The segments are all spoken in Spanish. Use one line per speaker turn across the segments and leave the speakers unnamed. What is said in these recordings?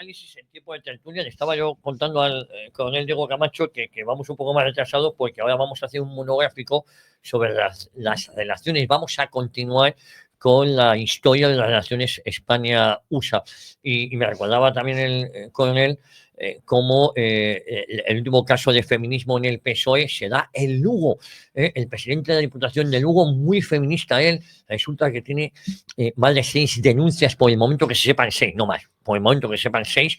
análisis en tiempo de tertulia. Le estaba yo contando al coronel Diego Camacho que vamos un poco más retrasados porque ahora vamos a hacer un monográfico sobre las relaciones. Vamos a continuar con la historia de las relaciones España-USA. Y me recordaba también el coronel cómo el último caso de feminismo en el PSOE se da en Lugo. El presidente de la Diputación de Lugo, muy feminista él, resulta que tiene más de 6 denuncias, por el momento que se sepan 6, no más, por el momento que se sepan 6,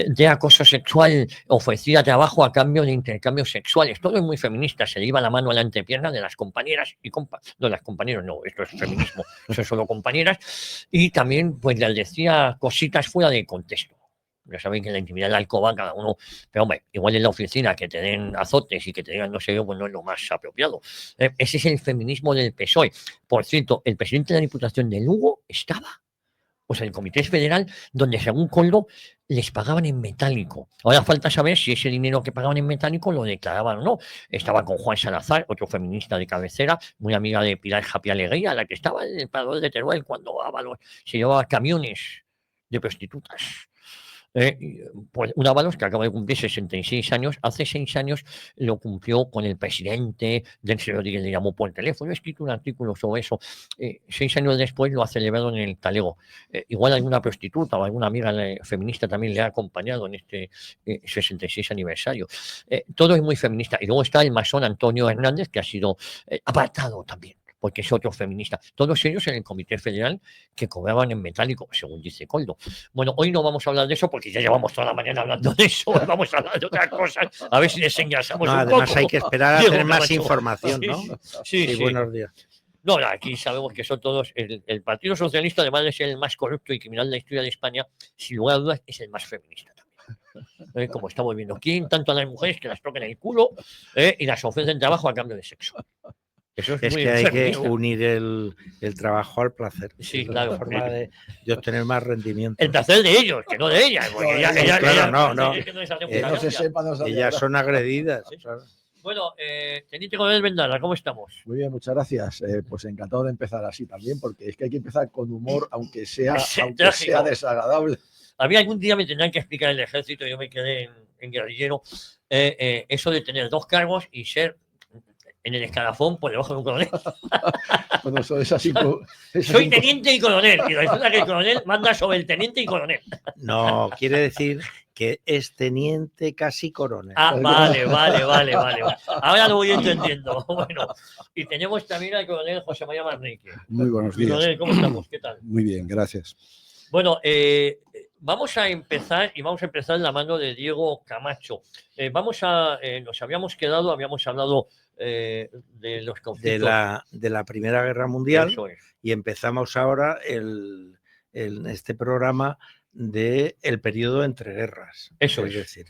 de acoso sexual, ofrecida trabajo a cambio de intercambios sexuales. Todo es muy feminista, se le iba la mano a la entrepierna de las compañeras y no, las compañeras no, esto es feminismo, son solo compañeras, y también pues les decía cositas fuera de contexto. Ya saben que en la intimidad de la alcoba cada uno, pero hombre, igual en la oficina que te den azotes y que te digan no sé yo, pues no es lo más apropiado. Ese es el feminismo del PSOE. Por cierto, el presidente de la Diputación de Lugo estaba, o sea, el Comité Federal, donde según Coldo les pagaban en metálico. Ahora falta saber si ese dinero que pagaban en metálico lo declaraban o no. Estaba con Juan Salazar, otro feminista de cabecera, muy amiga de Pilar Japi Alegría, la que estaba en el parador de Teruel cuando Ábalos se llevaba camiones de prostitutas. Pues un Ábalos que acaba de cumplir 66 años, hace 6 años lo cumplió con el presidente, Delcy Rodríguez le llamó por teléfono, he escrito un artículo sobre eso, 6 años después lo ha celebrado en el Talego. Igual alguna prostituta o alguna amiga feminista también le ha acompañado en este 66 aniversario. Todo es muy feminista. Y luego está el masón Antonio Hernández, que ha sido apartado también, porque es otro feminista. Todos ellos en el Comité Federal que cobraban en metálico, según dice Coldo. Bueno, hoy no vamos a hablar de eso porque ya llevamos toda la mañana hablando de eso. Hoy vamos a hablar de otras cosas, a ver si desengrasamos un poco.
Además hay que esperar a
Diego
tener más
Camacho.
información, ¿no?
Sí.
Buenos días.
No, aquí sabemos que son todos. El Partido Socialista, además de ser el más corrupto y criminal de la historia de España, sin lugar a dudas, es el más feminista también. Como estamos viendo, ¿quién tanto a las mujeres que las toquen el culo y las ofrecen trabajo a cambio de sexo? Eso es muy
que hay
feminista.
que unir el trabajo al placer.
Sí, claro.
La forma de obtener más rendimiento.
El placer de ellos, que no de ellas. Porque
ellas son agredidas.
¿Sí? Claro. Bueno, Teniente Coronel Vendala, ¿cómo estamos?
Muy bien, muchas gracias. Pues encantado de empezar así también, porque es que hay que empezar con humor, aunque sea desagradable.
A mí algún día me tendrán que explicar el ejército, yo me quedé en guerrillero, eso de tener 2 cargos y ser en el escalafón por debajo de un coronel.
Bueno, eso es así.
Soy teniente y coronel, y resulta que el coronel manda sobre el teniente y coronel.
No, quiere decir que es teniente casi coronel.
Ah, vale. Ahora lo voy entendiendo. Bueno, y tenemos también al coronel José María Manrique.
Muy buenos días.
Coronel, ¿cómo estamos? ¿Qué tal?
Muy bien, gracias.
Bueno, vamos a empezar en la mano de Diego Camacho. Nos habíamos hablado de los conflictos.
De la Primera Guerra Mundial, y empezamos ahora en este programa del periodo entre guerras.
Eso
es decir,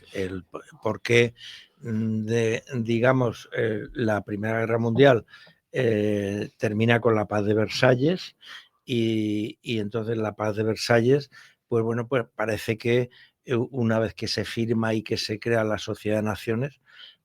por qué, digamos, la Primera Guerra Mundial termina con la Paz de Versalles y entonces la Paz de Versalles, pues bueno, pues parece que una vez que se firma y que se crea la Sociedad de Naciones,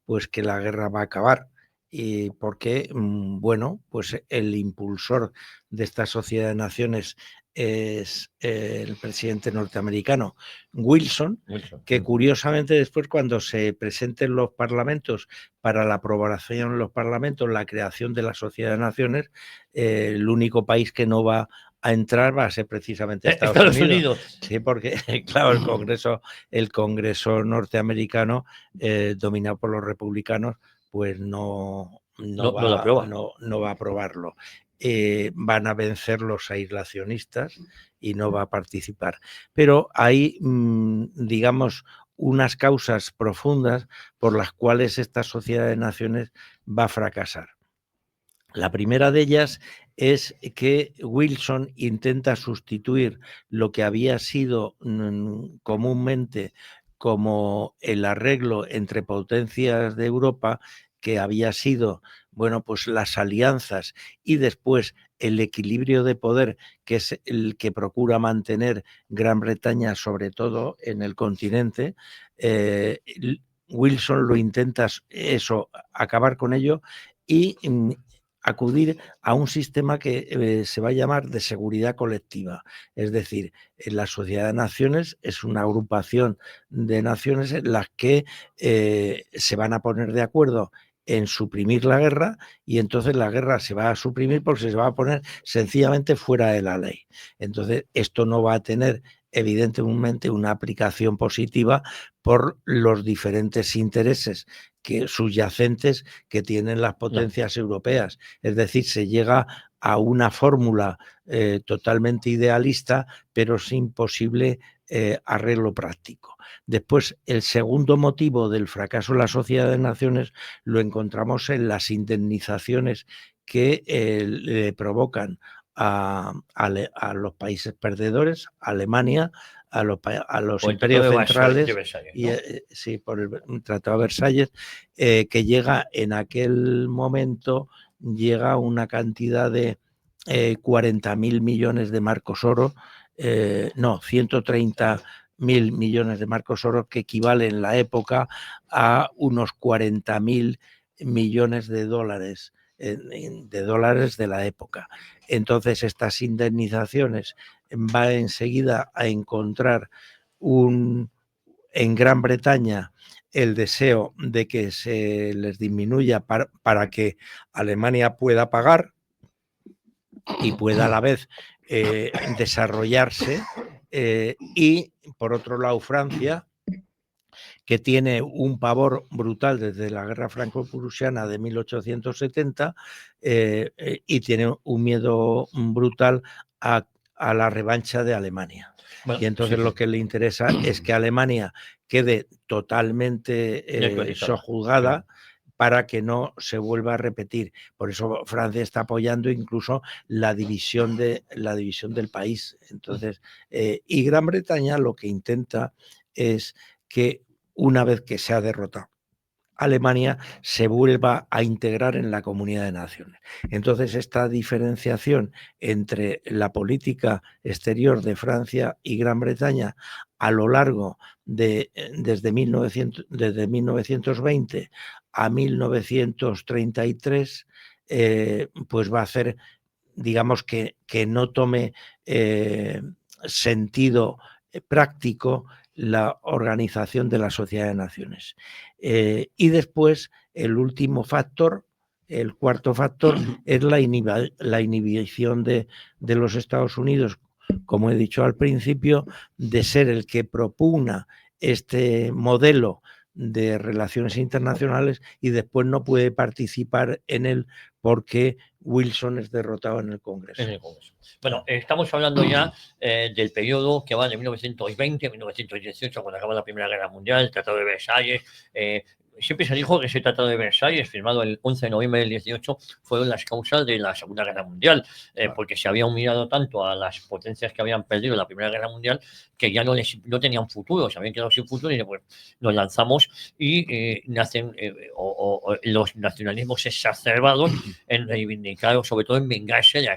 pues que la guerra va a acabar. Y porque, bueno, pues el impulsor de esta Sociedad de Naciones es el presidente norteamericano Wilson, que curiosamente después, cuando se presenten los parlamentos para la aprobación en los parlamentos, la creación de la Sociedad de Naciones, el único país que no va a entrar va a ser precisamente Estados Unidos. Sí, porque claro, el Congreso norteamericano, dominado por los republicanos, pues no va a aprobarlo. Van a vencer los aislacionistas y no va a participar. Pero hay, digamos, unas causas profundas por las cuales esta Sociedad de Naciones va a fracasar. La primera de ellas es que Wilson intenta sustituir lo que había sido comúnmente como el arreglo entre potencias de Europa, que había sido, bueno, pues las alianzas y después el equilibrio de poder, que es el que procura mantener Gran Bretaña, sobre todo en el continente. Wilson lo intenta acabar con ello y acudir a un sistema que se va a llamar de seguridad colectiva. Es decir, la Sociedad de Naciones es una agrupación de naciones en las que se van a poner de acuerdo en suprimir la guerra, y entonces la guerra se va a suprimir porque se va a poner sencillamente fuera de la ley. Entonces, esto no va a tener evidentemente una aplicación positiva por los diferentes intereses subyacentes que tienen las potencias europeas. Es decir, se llega a una fórmula totalmente idealista, pero sin posible arreglo práctico. Después, el segundo motivo del fracaso de la Sociedad de Naciones lo encontramos en las indemnizaciones que le provocan a los países perdedores, a Alemania, a los imperios centrales, y, sí, por el Tratado de Versalles, que llega en aquel momento, llega a una cantidad de 40.000 millones de marcos oro, 130.000 millones de marcos oro, que equivale en la época a unos 40.000 millones de dólares de la época. Entonces, estas indemnizaciones va enseguida a encontrar en Gran Bretaña el deseo de que se les disminuya para que Alemania pueda pagar y pueda a la vez desarrollarse, y por otro lado Francia, que tiene un pavor brutal desde la guerra franco-prusiana de 1870 y tiene un miedo brutal a la revancha de Alemania. Bueno, y entonces lo que le interesa es que Alemania quede totalmente sojuzgada para que no se vuelva a repetir. Por eso Francia está apoyando incluso la división del país. Entonces, y Gran Bretaña lo que intenta es que una vez que se ha derrotado Alemania, se vuelva a integrar en la comunidad de naciones. Entonces, esta diferenciación entre la política exterior de Francia y Gran Bretaña a lo largo desde 1920 a 1933, pues va a hacer, digamos, que no tome sentido práctico la organización de la Sociedad de Naciones. Y después, el último factor, el cuarto factor, es la inhibición de los Estados Unidos, como he dicho al principio, de ser el que propugna este modelo de relaciones internacionales y después no puede participar en él porque Wilson es derrotado en el Congreso.
Bueno, estamos hablando ya del periodo que va de 1920 a 1918, cuando acaba la Primera Guerra Mundial, el Tratado de Versalles. Siempre se dijo que ese Tratado de Versalles, firmado el 11 de noviembre del 18, fueron las causas de la Segunda Guerra Mundial, porque se había humillado tanto a las potencias que habían perdido la Primera Guerra Mundial que ya no tenían futuro, se habían quedado sin futuro, y después nos lanzamos y nacen los nacionalismos exacerbados en reivindicar, o sobre todo en vengarse de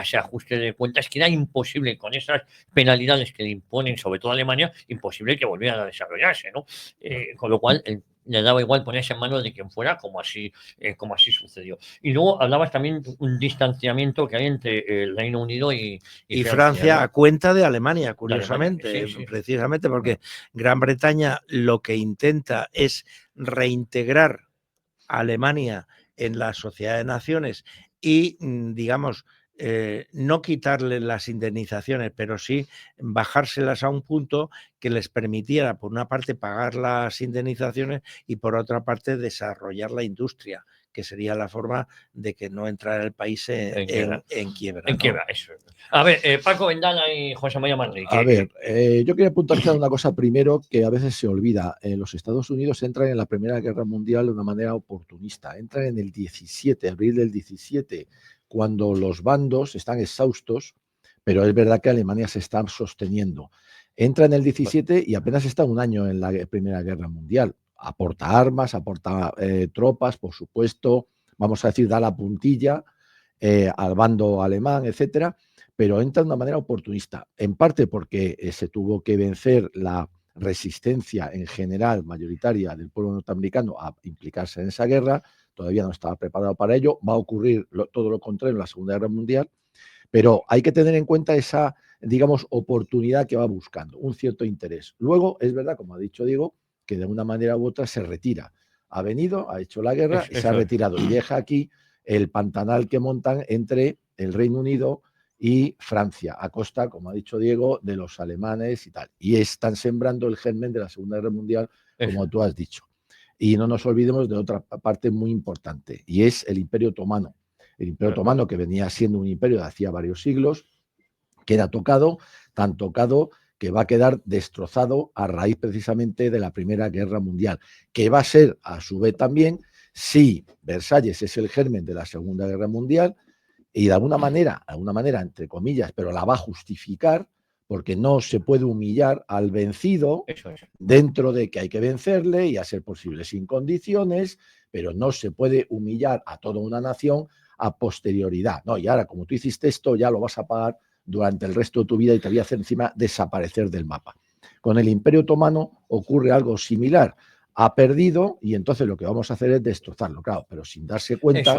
ese ajuste de cuentas, que era imposible con esas penalidades que le imponen, sobre todo a Alemania, imposible que volvieran a desarrollarse, ¿no? Con lo cual, le daba igual ponerse en manos de quien fuera, como así sucedió. Y luego hablabas también de un distanciamiento que hay entre el Reino Unido y
Francia, ¿no? A cuenta de Alemania, curiosamente, Alemania, sí. Precisamente porque Gran Bretaña lo que intenta es reintegrar a Alemania en la Sociedad de Naciones y, digamos, no quitarle las indemnizaciones, pero sí bajárselas a un punto que les permitiera, por una parte, pagar las indemnizaciones y, por otra parte, desarrollar la industria, que sería la forma de que no entrara el país en quiebra.
En quiebra, ¿no? Eso. A ver, Paco Vendala y José María Manrique.
A ver, yo quería puntualizar una cosa primero que a veces se olvida. Los Estados Unidos entran en la Primera Guerra Mundial de una manera oportunista. Entran en el 17, abril del 17, cuando los bandos están exhaustos, pero es verdad que Alemania se está sosteniendo. Entra en el 17 y apenas está un año en la Primera Guerra Mundial. Aporta armas, aporta tropas, por supuesto, vamos a decir, da la puntilla al bando alemán, etcétera, pero entra de una manera oportunista, en parte porque se tuvo que vencer la resistencia en general mayoritaria del pueblo norteamericano a implicarse en esa guerra, todavía no estaba preparado para ello, va a ocurrir todo lo contrario en la Segunda Guerra Mundial, pero hay que tener en cuenta esa, digamos, oportunidad que va buscando, un cierto interés. Luego, es verdad, como ha dicho Diego, que de una manera u otra se retira. Ha venido, ha hecho la guerra y se ha retirado y deja aquí el pantanal que montan entre el Reino Unido y Francia, a costa, como ha dicho Diego, de los alemanes y tal. Y están sembrando el germen de la Segunda Guerra Mundial, como tú has dicho. Y no nos olvidemos de otra parte muy importante, y es el Imperio Otomano. El Imperio Otomano, que venía siendo un imperio de hacía varios siglos, queda tocado, tan tocado que va a quedar destrozado a raíz precisamente de la Primera Guerra Mundial, que va a ser a su vez también, si Versalles es el germen de la Segunda Guerra Mundial, y de alguna manera, entre comillas, pero la va a justificar, porque no se puede humillar al vencido dentro de que hay que vencerle y a ser posible sin condiciones, pero no se puede humillar a toda una nación a posterioridad. No, y ahora, como tú hiciste esto, ya lo vas a pagar durante el resto de tu vida y te voy a hacer encima desaparecer del mapa. Con el Imperio Otomano ocurre algo similar. Ha perdido y entonces lo que vamos a hacer es destrozarlo, claro, pero sin darse cuenta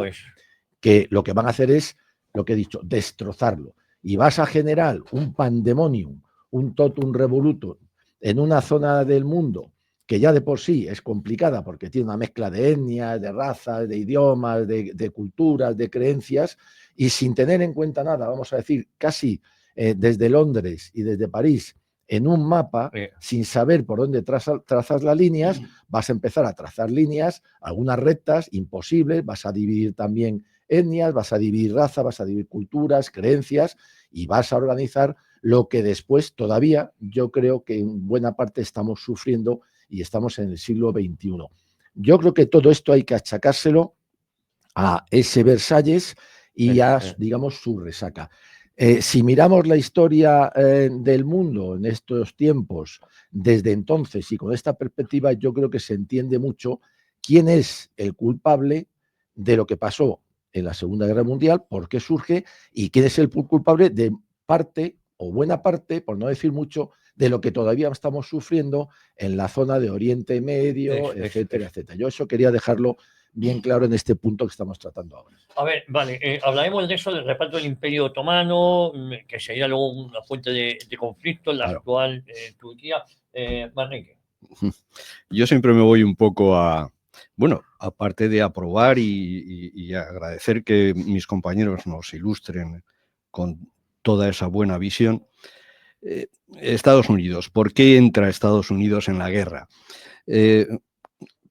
que lo que van a hacer es, lo que he dicho, destrozarlo. Y vas a generar un pandemonium, un totum revolutum en una zona del mundo que ya de por sí es complicada porque tiene una mezcla de etnias, de razas, de idiomas, de culturas, de creencias, y sin tener en cuenta nada, vamos a decir, casi desde Londres y desde París, en un mapa, sin saber por dónde trazas las líneas, vas a empezar a trazar líneas, algunas rectas, imposibles, vas a dividir también etnias, vas a dividir razas, vas a dividir culturas, creencias, y vas a organizar lo que después todavía yo creo que en buena parte estamos sufriendo y estamos en el siglo XXI. Yo creo que todo esto hay que achacárselo a ese Versalles y a, digamos, su resaca. Si miramos la historia del mundo en estos tiempos, desde entonces y con esta perspectiva, yo creo que se entiende mucho quién es el culpable de lo que pasó en la Segunda Guerra Mundial, por qué surge y quién es el culpable de parte o buena parte, por no decir mucho, de lo que todavía estamos sufriendo en la zona de Oriente Medio, etcétera, etcétera. Yo eso quería dejarlo bien claro en este punto que estamos tratando ahora.
A ver, vale, hablaremos de eso, del reparto del Imperio Otomano, que sería luego una fuente de conflicto en la actual Turquía. Manrique.
Yo siempre me voy un poco a, bueno, aparte de aprobar y agradecer que mis compañeros nos ilustren con toda esa buena visión, Estados Unidos. ¿Por qué entra Estados Unidos en la guerra?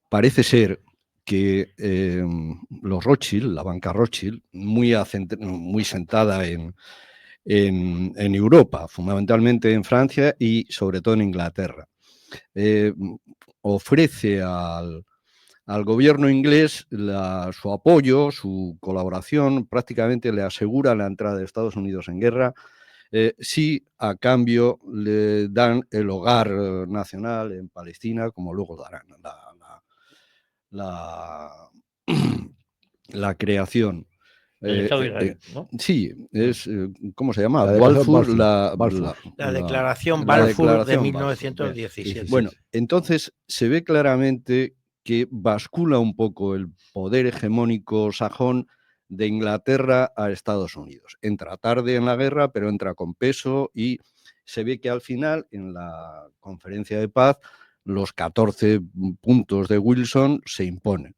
Parece ser que los Rothschild, la banca Rothschild, muy sentada en Europa, fundamentalmente en Francia y sobre todo en Inglaterra, ofrece al gobierno inglés su apoyo, su colaboración, prácticamente le asegura la entrada de Estados Unidos en guerra, si a cambio le dan el hogar nacional en Palestina, como luego darán la creación.
El Estado de Israel, ¿no?
Sí, es, ¿cómo se llama?
La declaración Balfour de 1917.
Bueno, entonces se ve claramente que bascula un poco el poder hegemónico sajón de Inglaterra a Estados Unidos. Entra tarde en la guerra, pero entra con peso y se ve que al final, en la conferencia de paz, los 14 puntos de Wilson se imponen.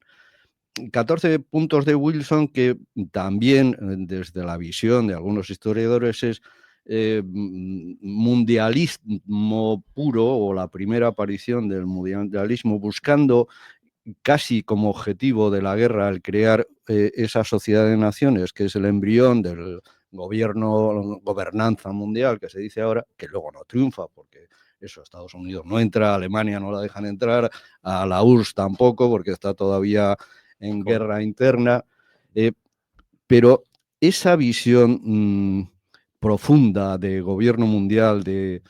14 puntos de Wilson que también, desde la visión de algunos historiadores, es mundialismo puro, o la primera aparición del mundialismo, buscando casi como objetivo de la guerra el crear esa sociedad de naciones que es el embrión del gobernanza mundial que se dice ahora, que luego no triunfa porque eso, Estados Unidos no entra, Alemania no la dejan entrar, a la URSS tampoco porque está todavía en guerra interna, pero esa visión profunda de gobierno mundial, de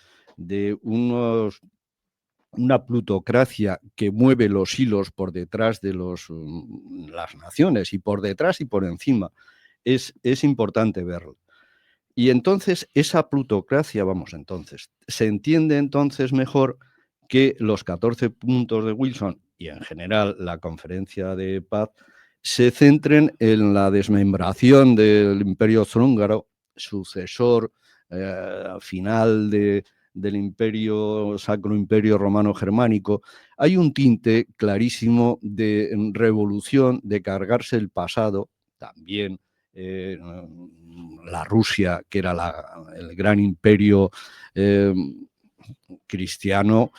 una plutocracia que mueve los hilos por detrás de las naciones, y por detrás y por encima, es importante verlo. Y entonces esa plutocracia, se entiende entonces mejor que los 14 puntos de Wilson y en general la conferencia de paz se centren en la desmembración del Imperio Austrohúngaro, sucesor final del Imperio Sacro Imperio Romano Germánico. Hay un tinte clarísimo de revolución, de cargarse el pasado, también la Rusia, que era el gran imperio cristiano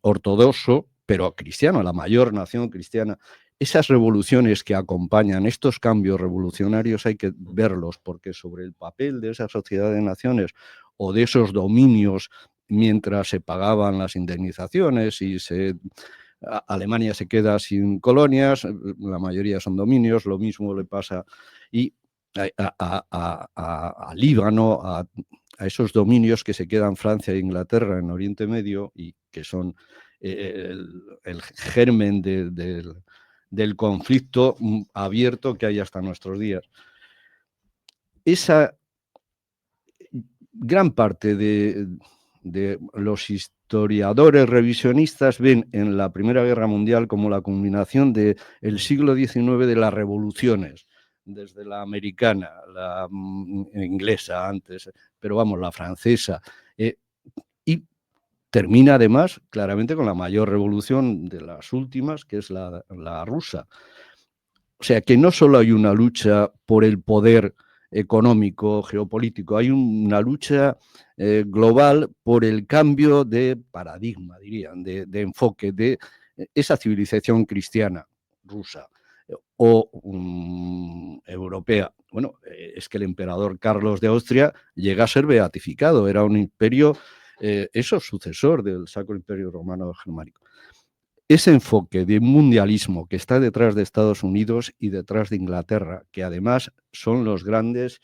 ortodoxo, pero cristiano, la mayor nación cristiana. Esas revoluciones que acompañan estos cambios revolucionarios hay que verlos, porque sobre el papel de esa sociedad de naciones o de esos dominios, mientras se pagaban las indemnizaciones y Alemania se queda sin colonias, la mayoría son dominios, lo mismo le pasa y a Líbano, a esos dominios que se quedan Francia e Inglaterra en Oriente Medio y que son el germen del conflicto abierto que hay hasta nuestros días. Esa gran parte de los historiadores revisionistas ven en la Primera Guerra Mundial como la culminación del siglo XIX de las revoluciones, desde la americana, la inglesa antes, pero vamos, la francesa, y termina además claramente con la mayor revolución de las últimas, que es la rusa. O sea que no solo hay una lucha por el poder económico, geopolítico, hay una lucha global por el cambio de paradigma, dirían, de enfoque de esa civilización cristiana rusa o europea. Bueno, es que el emperador Carlos de Austria llega a ser beatificado, era un imperio, sucesor del Sacro Imperio Romano Germánico. Ese enfoque de mundialismo que está detrás de Estados Unidos y detrás de Inglaterra, que además son los grandes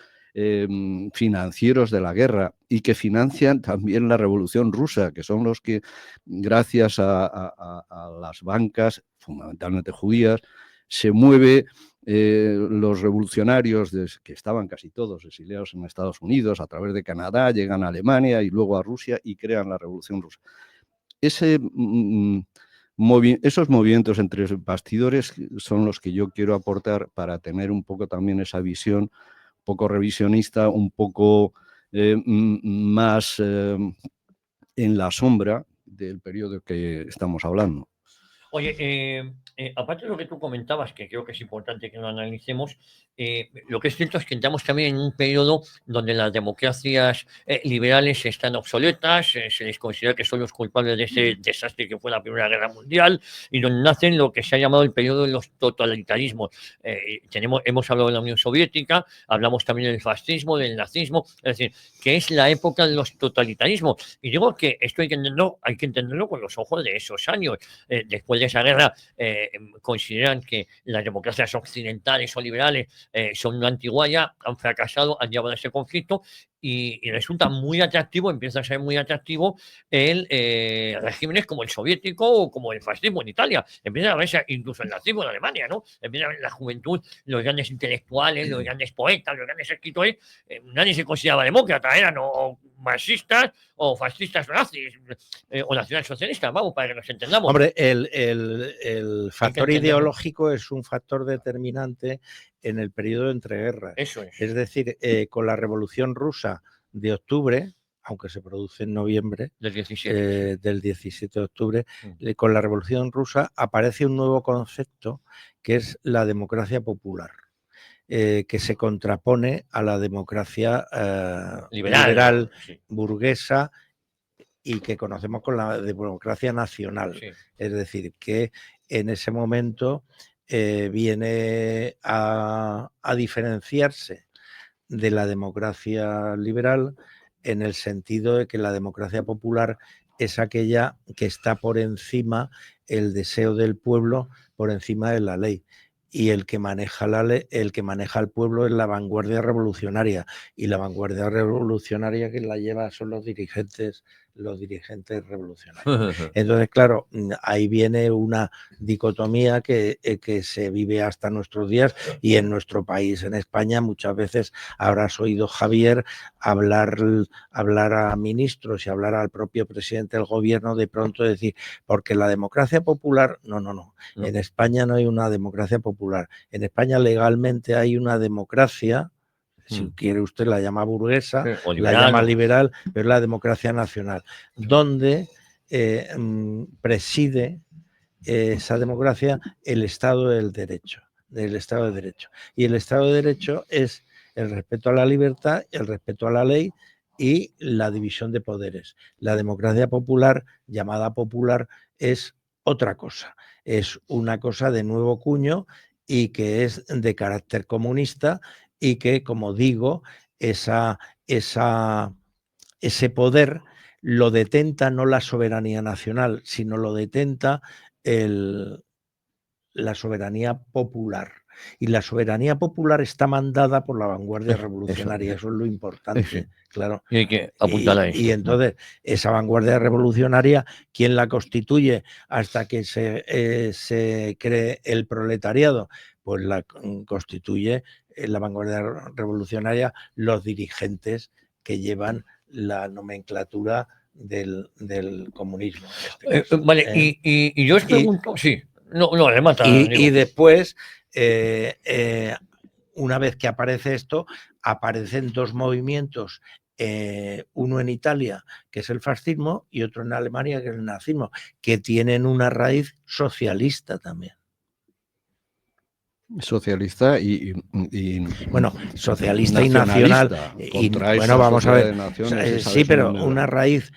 financieros de la guerra y que financian también la Revolución Rusa, que son los que, gracias a las bancas, fundamentalmente judías, se mueve los revolucionarios, que estaban casi todos exiliados en Estados Unidos, a través de Canadá, llegan a Alemania y luego a Rusia y crean la Revolución Rusa. Esos movimientos entre bastidores son los que yo quiero aportar para tener un poco también esa visión, un poco revisionista, un poco más en la sombra del periodo que estamos hablando.
Oye, aparte de lo que tú comentabas, que creo que es importante que lo analicemos, lo que es cierto es que entramos también en un periodo donde las democracias liberales están obsoletas, se les considera que son los culpables de ese desastre que fue la Primera Guerra Mundial, y donde nacen lo que se ha llamado el periodo de los totalitarismos. Hemos hablado de la Unión Soviética, hablamos también del fascismo, del nazismo, es decir, que es la época de los totalitarismos. Y digo que esto hay que entenderlo con los ojos de esos años. Después de esa guerra, consideran que las democracias occidentales o liberales son una antiguaya, han fracasado, han llevado a ese conflicto y resulta muy atractivo, empieza a ser muy atractivo regímenes como el soviético o como el fascismo en Italia. Empieza a verse incluso el nazismo en Alemania, ¿no? Empieza a ver la juventud, los grandes intelectuales, los grandes poetas, los grandes escritores. Nadie se consideraba demócrata, eran o marxistas o fascistas o nazis o nacionalsocialistas, vamos, para que nos entendamos.
Hombre, el factor ideológico es un factor determinante en el periodo de entreguerras.
Eso es.
Es decir, con la Revolución Rusa de octubre, aunque se produce en noviembre
del 17,
del 17 de octubre, con la Revolución Rusa aparece un nuevo concepto que es la democracia popular. Que se contrapone a la democracia liberal sí, burguesa y que conocemos con la democracia nacional. Sí. Es decir, que en ese momento viene a diferenciarse de la democracia liberal en el sentido de que la democracia popular es aquella que está por encima, el deseo del pueblo por encima de la ley. Y el que maneja la ley, el que maneja al pueblo es la vanguardia revolucionaria. Y la vanguardia revolucionaria que la lleva son los dirigentes los dirigentes revolucionarios. Entonces, claro, ahí viene una dicotomía que se vive hasta nuestros días, y en nuestro país, en España, muchas veces habrás oído, Javier, hablar a ministros y hablar al propio presidente del gobierno, de pronto decir, porque la democracia popular, no. En España no hay una democracia popular. En España legalmente hay una democracia, si quiere usted la llama burguesa, la llama liberal, pero es la democracia nacional, donde preside esa democracia el Estado del Derecho, del Estado de Derecho. Y el Estado de Derecho es el respeto a la libertad, el respeto a la ley y la división de poderes. La democracia popular, llamada popular, es otra cosa. Es una cosa de nuevo cuño y que es de carácter comunista, y que, como digo, ese poder lo detenta no la soberanía nacional, sino lo detenta la soberanía popular. Y la soberanía popular está mandada por la vanguardia revolucionaria. Eso es lo importante, claro.
Y hay que apuntar a eso.
Y entonces, esa vanguardia revolucionaria, ¿quién la constituye hasta que se cree el proletariado? Pues la constituye la vanguardia revolucionaria los dirigentes que llevan la nomenclatura del comunismo.
Vale, y yo os pregunto, sí, no, le mata.
Y después, una vez que aparece esto, aparecen dos movimientos, uno en Italia, que es el fascismo, y otro en Alemania, que es el nazismo, que tienen una raíz socialista también.
Socialista y
bueno, socialista y nacional. Y, bueno, vamos a ver. Sí, pero una raíz,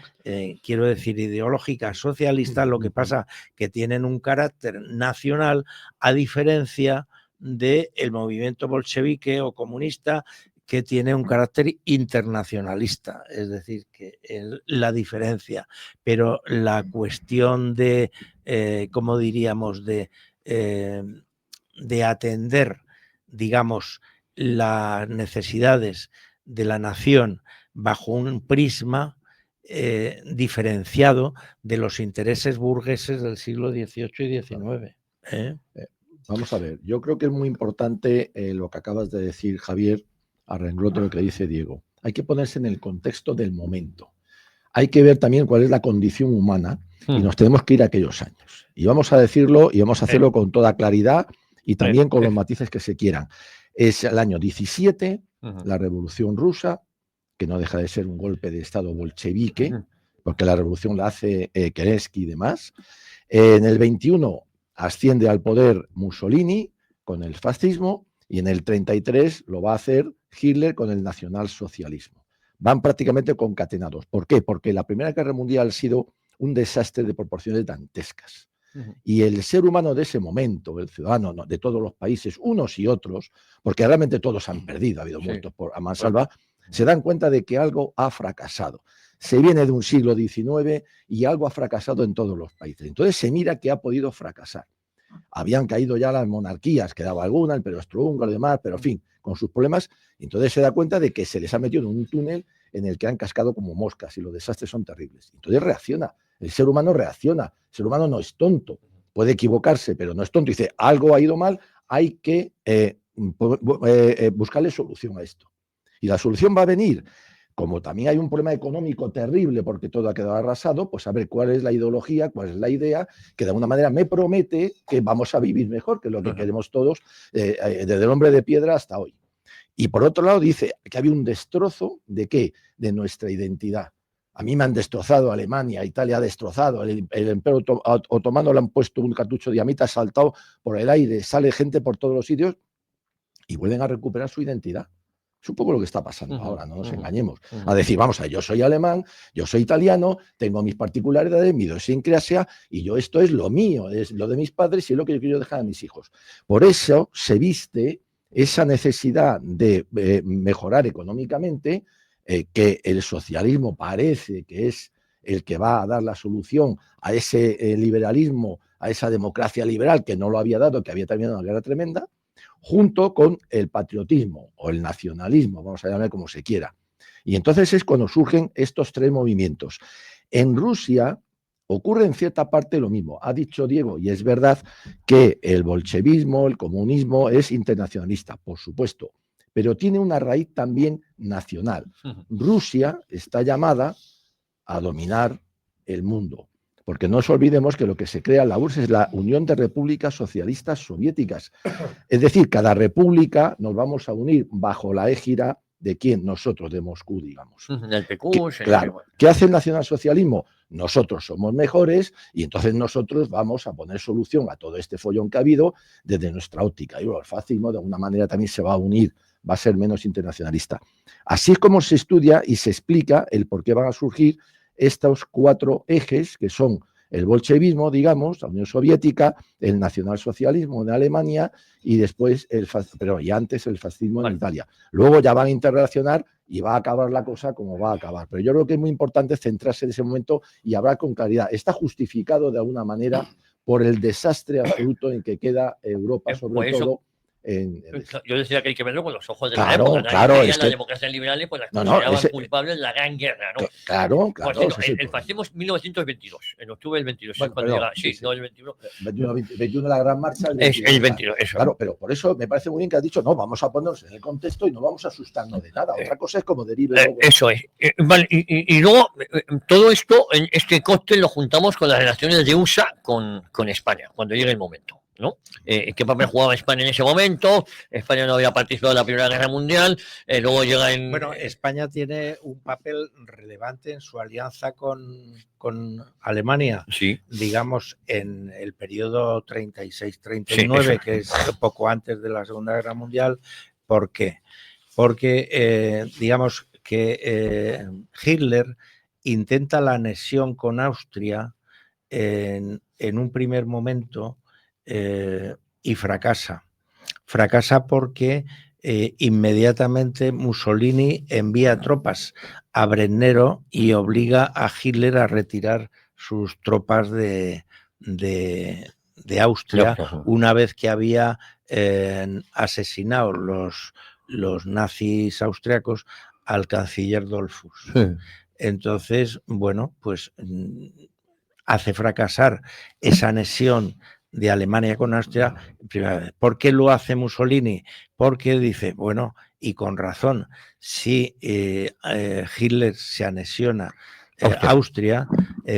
quiero decir, ideológica, socialista. Lo que pasa que tienen un carácter nacional, a diferencia del movimiento bolchevique o comunista, que tiene un carácter internacionalista, es decir, que es la diferencia. Pero la cuestión de, ¿cómo diríamos?, de atender, digamos, las necesidades de la nación bajo un prisma diferenciado de los intereses burgueses del siglo XVIII y XIX.
Vamos a ver, yo creo que es muy importante lo que acabas de decir, Javier, a renglón de lo que dice Diego. Hay que ponerse en el contexto del momento. Hay que ver también cuál es la condición humana y nos tenemos que ir a aquellos años. Y vamos a decirlo y vamos a hacerlo con toda claridad y también con los matices que se quieran. Es el año 17, la Revolución Rusa, que no deja de ser un golpe de Estado bolchevique, porque la revolución la hace Kerensky y demás. En el 21 asciende al poder Mussolini con el fascismo, y en el 33 lo va a hacer Hitler con el nacionalsocialismo. Van prácticamente concatenados. ¿Por qué? Porque la Primera Guerra Mundial ha sido un desastre de proporciones dantescas. Y el ser humano de ese momento, el ciudadano de todos los países, unos y otros, porque realmente todos han perdido, ha habido muertos a mansalva, se dan cuenta de que algo ha fracasado. Se viene de un siglo XIX y algo ha fracasado en todos los países. Entonces se mira qué ha podido fracasar. Habían caído ya las monarquías, quedaba alguna, el Imperio Austrohúngaro y demás, pero en fin, con sus problemas. Entonces se da cuenta de que se les ha metido en un túnel en el que han cascado como moscas y los desastres son terribles. Entonces reacciona. El ser humano reacciona. El ser humano no es tonto. Puede equivocarse, pero no es tonto. Dice, algo ha ido mal, hay que buscarle solución a esto. Y la solución va a venir. Como también hay un problema económico terrible porque todo ha quedado arrasado, pues a ver cuál es la ideología, cuál es la idea que de alguna manera me promete que vamos a vivir mejor, que es lo que queremos todos, desde el hombre de piedra hasta hoy. Y por otro lado dice que había un destrozo ¿de qué? De nuestra identidad. A mí me han destrozado Alemania, Italia ha destrozado, el Imperio Otomano le han puesto un cartucho de dinamita, ha saltado por el aire, sale gente por todos los sitios y vuelven a recuperar su identidad. Es un poco lo que está pasando ahora, no nos engañemos. A decir, vamos a ver, yo soy alemán, yo soy italiano, tengo mis particularidades, mi idiosincrasia, y yo esto es lo mío, es lo de mis padres y es lo que yo quiero dejar a mis hijos. Por eso se viste esa necesidad de mejorar económicamente, que el socialismo parece que es el que va a dar la solución a ese liberalismo, a esa democracia liberal que no lo había dado, que había terminado una guerra tremenda, junto con el patriotismo o el nacionalismo, vamos a llamar como se quiera. Y entonces es cuando surgen estos tres movimientos. En Rusia ocurre en cierta parte lo mismo. Ha dicho Diego, y es verdad, que el bolchevismo, el comunismo es internacionalista, por supuesto, pero tiene una raíz también nacional. Rusia está llamada a dominar el mundo. Porque no nos olvidemos que lo que se crea en la URSS es la Unión de Repúblicas Socialistas Soviéticas. Es decir, cada república nos vamos a unir bajo la égida de quién, nosotros, de Moscú, digamos.
El PQ,
claro. ¿Qué hace el nacionalsocialismo? Nosotros somos mejores y entonces nosotros vamos a poner solución a todo este follón que ha habido desde nuestra óptica. Y bueno, el fascismo de alguna manera también se va a unir, va a ser menos internacionalista. Así es como se estudia y se explica el por qué van a surgir estos cuatro ejes que son el bolchevismo, digamos, la Unión Soviética, el nacionalsocialismo en Alemania y después y antes el fascismo en Italia. Luego ya van a interrelacionar y va a acabar la cosa como va a acabar. Pero yo creo que es muy importante centrarse en ese momento y hablar con claridad. Está justificado de alguna manera por el desastre absoluto en que queda Europa, sobre todo.
Yo decía que hay que verlo con los ojos de
claro,
la época.
Claro,
las democracias liberales pues las consideraban culpables de la Gran Guerra, ¿no?
Claro.
El fascismo es 1922, en octubre del 22. Bueno, cuando llega, no el 21.
21 la Gran Marcha.
El 22, eso.
Claro, pero por eso me parece muy bien que has dicho, no, vamos a ponernos en el contexto y no vamos a asustarnos de nada. Otra cosa es como derive.
Eso es. Vale, y luego, todo esto, este cóctel lo juntamos con las relaciones de USA con España, cuando llegue el momento. ¿No? ¿Qué papel jugaba España en ese momento? España no había participado en la Primera Guerra Mundial, luego llega en...
Bueno, España tiene un papel relevante en su alianza con Alemania,
sí.
Digamos, en el periodo 36-39, sí, que es poco antes de la Segunda Guerra Mundial. ¿Por qué? Porque, digamos, que Hitler intenta la anexión con Austria en un primer momento, y fracasa. Fracasa porque inmediatamente Mussolini envía tropas a Brennero y obliga a Hitler a retirar sus tropas de Austria, una vez que había asesinado los nazis austriacos al canciller Dollfuss. Sí. Entonces, bueno, pues hace fracasar esa anexión de Alemania con Austria. ¿Por qué lo hace Mussolini? Porque dice, bueno, y con razón, si Hitler se anexiona Austria,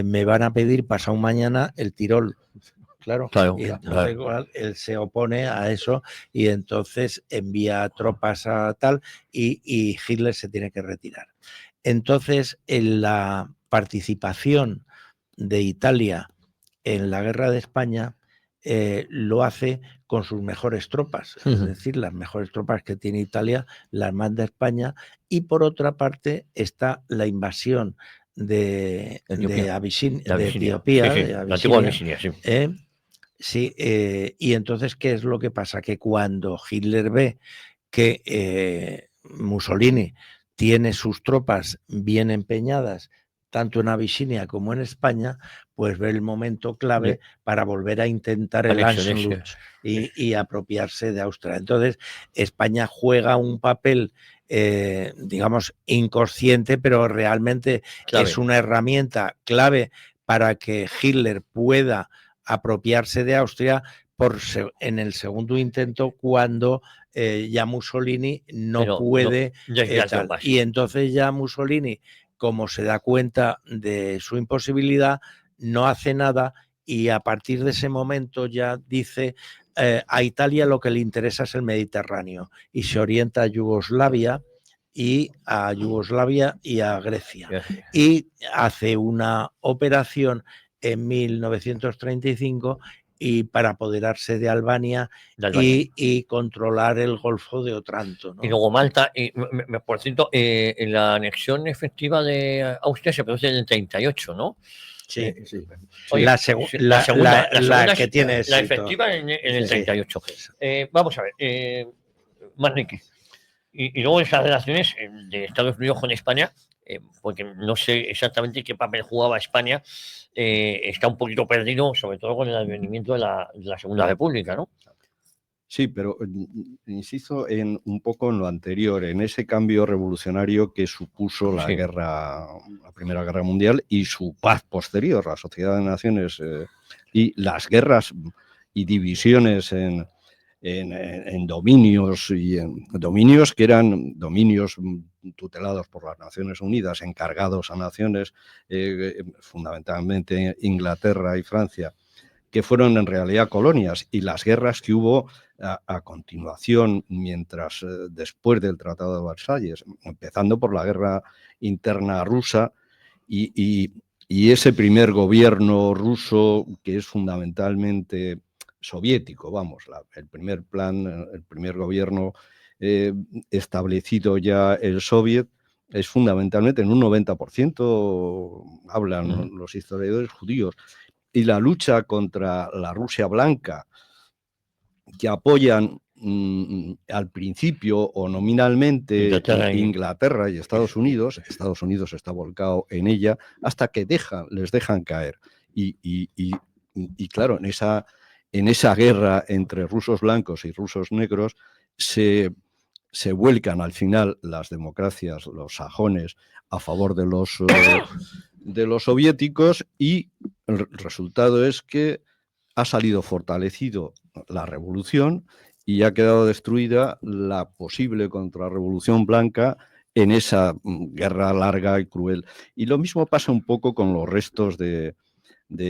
me van a pedir pasado mañana el Tirol. Claro. Y entonces él se opone a eso y entonces envía tropas a tal y Hitler se tiene que retirar. Entonces, en la participación de Italia en la guerra de España, lo hace con sus mejores tropas, es decir, las mejores tropas que tiene Italia las manda España, y por otra parte está la invasión de Etiopía, y entonces, ¿qué es lo que pasa? Que cuando Hitler ve que Mussolini tiene sus tropas bien empeñadas tanto en Abisinia como en España, pues ve el momento clave para volver a intentar el Anschluss y apropiarse de Austria. Entonces, España juega un papel, digamos, inconsciente, pero realmente es una herramienta clave para que Hitler pueda apropiarse de Austria en el segundo intento, cuando ya Mussolini no puede. Y entonces ya Mussolini, como se da cuenta de su imposibilidad, no hace nada, y a partir de ese momento ya dice a Italia lo que le interesa es el Mediterráneo, y se orienta a Yugoslavia y a Grecia. Y hace una operación en 1935 y para apoderarse de Albania. Y controlar el Golfo de Otranto, ¿no?
Y luego Malta, por cierto, la anexión efectiva de Austria se produce en el 38, ¿no?
Sí. Oye, la segunda que tiene éxito.
La efectiva en el 38. Vamos a ver, Manrique. Y luego esas relaciones de Estados Unidos con España, porque no sé exactamente qué papel jugaba España, está un poquito perdido, sobre todo con el advenimiento de la Segunda República, ¿no?
Sí, pero insisto un poco en lo anterior, en ese cambio revolucionario que supuso la Primera Guerra Mundial y su paz posterior, la Sociedad de Naciones y las guerras y divisiones en dominios y en dominios que eran dominios tutelados por las Naciones Unidas, encargados a naciones, fundamentalmente Inglaterra y Francia, que fueron en realidad colonias, y las guerras que hubo a continuación, después del Tratado de Versalles, empezando por la guerra interna rusa y ese primer gobierno ruso que es fundamentalmente soviético, vamos, el primer gobierno establecido ya el soviet es fundamentalmente en un 90%, hablan los historiadores judíos, y la lucha contra la Rusia blanca, que apoyan al principio o nominalmente Inglaterra y Estados Unidos está volcado en ella hasta que les dejan caer. Y claro, en esa guerra entre rusos blancos y rusos negros se vuelcan al final las democracias, los sajones, a favor de los soviéticos, y el resultado es que ha salido fortalecido la revolución y ha quedado destruida la posible contrarrevolución blanca en esa guerra larga y cruel. Y lo mismo pasa un poco con los restos de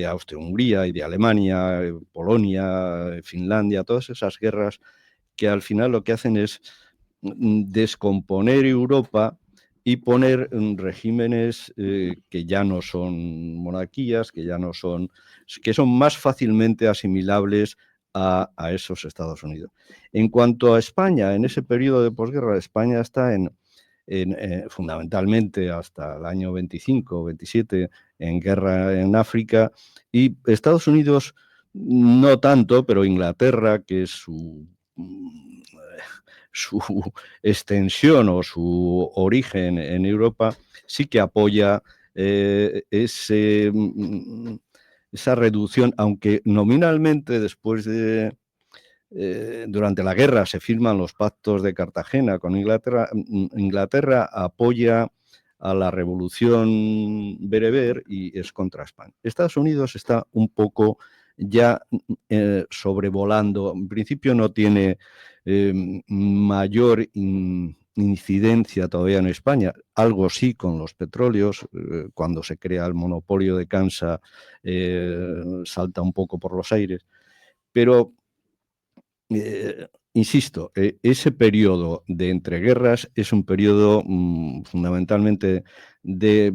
Austria-Hungría y de Alemania, Polonia, Finlandia, todas esas guerras que al final lo que hacen es descomponer Europa y poner regímenes que ya no son monarquías, que son más fácilmente asimilables a esos Estados Unidos. En cuanto a España, en ese periodo de posguerra, España está fundamentalmente hasta el año 25 o 27 en guerra en África, y Estados Unidos no tanto, pero Inglaterra, que es su extensión o su origen en Europa, sí que apoya esa reducción, aunque nominalmente después durante la guerra se firman los pactos de Cartagena con Inglaterra. Inglaterra apoya a la revolución bereber y es contra España. Estados Unidos está un poco ya sobrevolando. En principio no tiene mayor incidencia todavía en España, algo sí con los petróleos, cuando se crea el monopolio de Kansa salta un poco por los aires, pero insisto, ese periodo de entreguerras es un periodo fundamentalmente de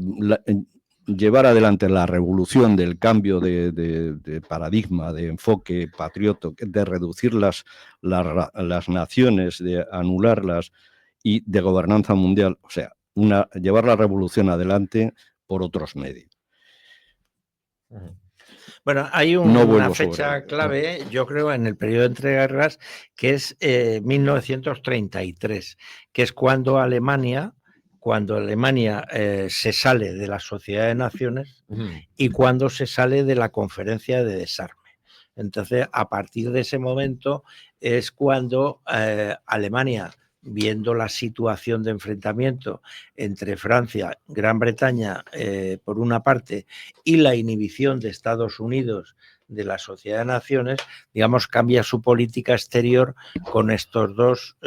llevar adelante la revolución del cambio de paradigma, de enfoque patriota, de reducir las naciones, de anularlas, y de gobernanza mundial, o sea, llevar la revolución adelante por otros medios.
Bueno, hay una fecha clave, yo creo, en el periodo de entreguerras, que es 1933, que es cuando Alemania se sale de la Sociedad de Naciones y cuando se sale de la Conferencia de Desarme. Entonces, a partir de ese momento es cuando Alemania, viendo la situación de enfrentamiento entre Francia, Gran Bretaña, por una parte, y la inhibición de Estados Unidos de la Sociedad de Naciones, digamos, cambia su política exterior con estos dos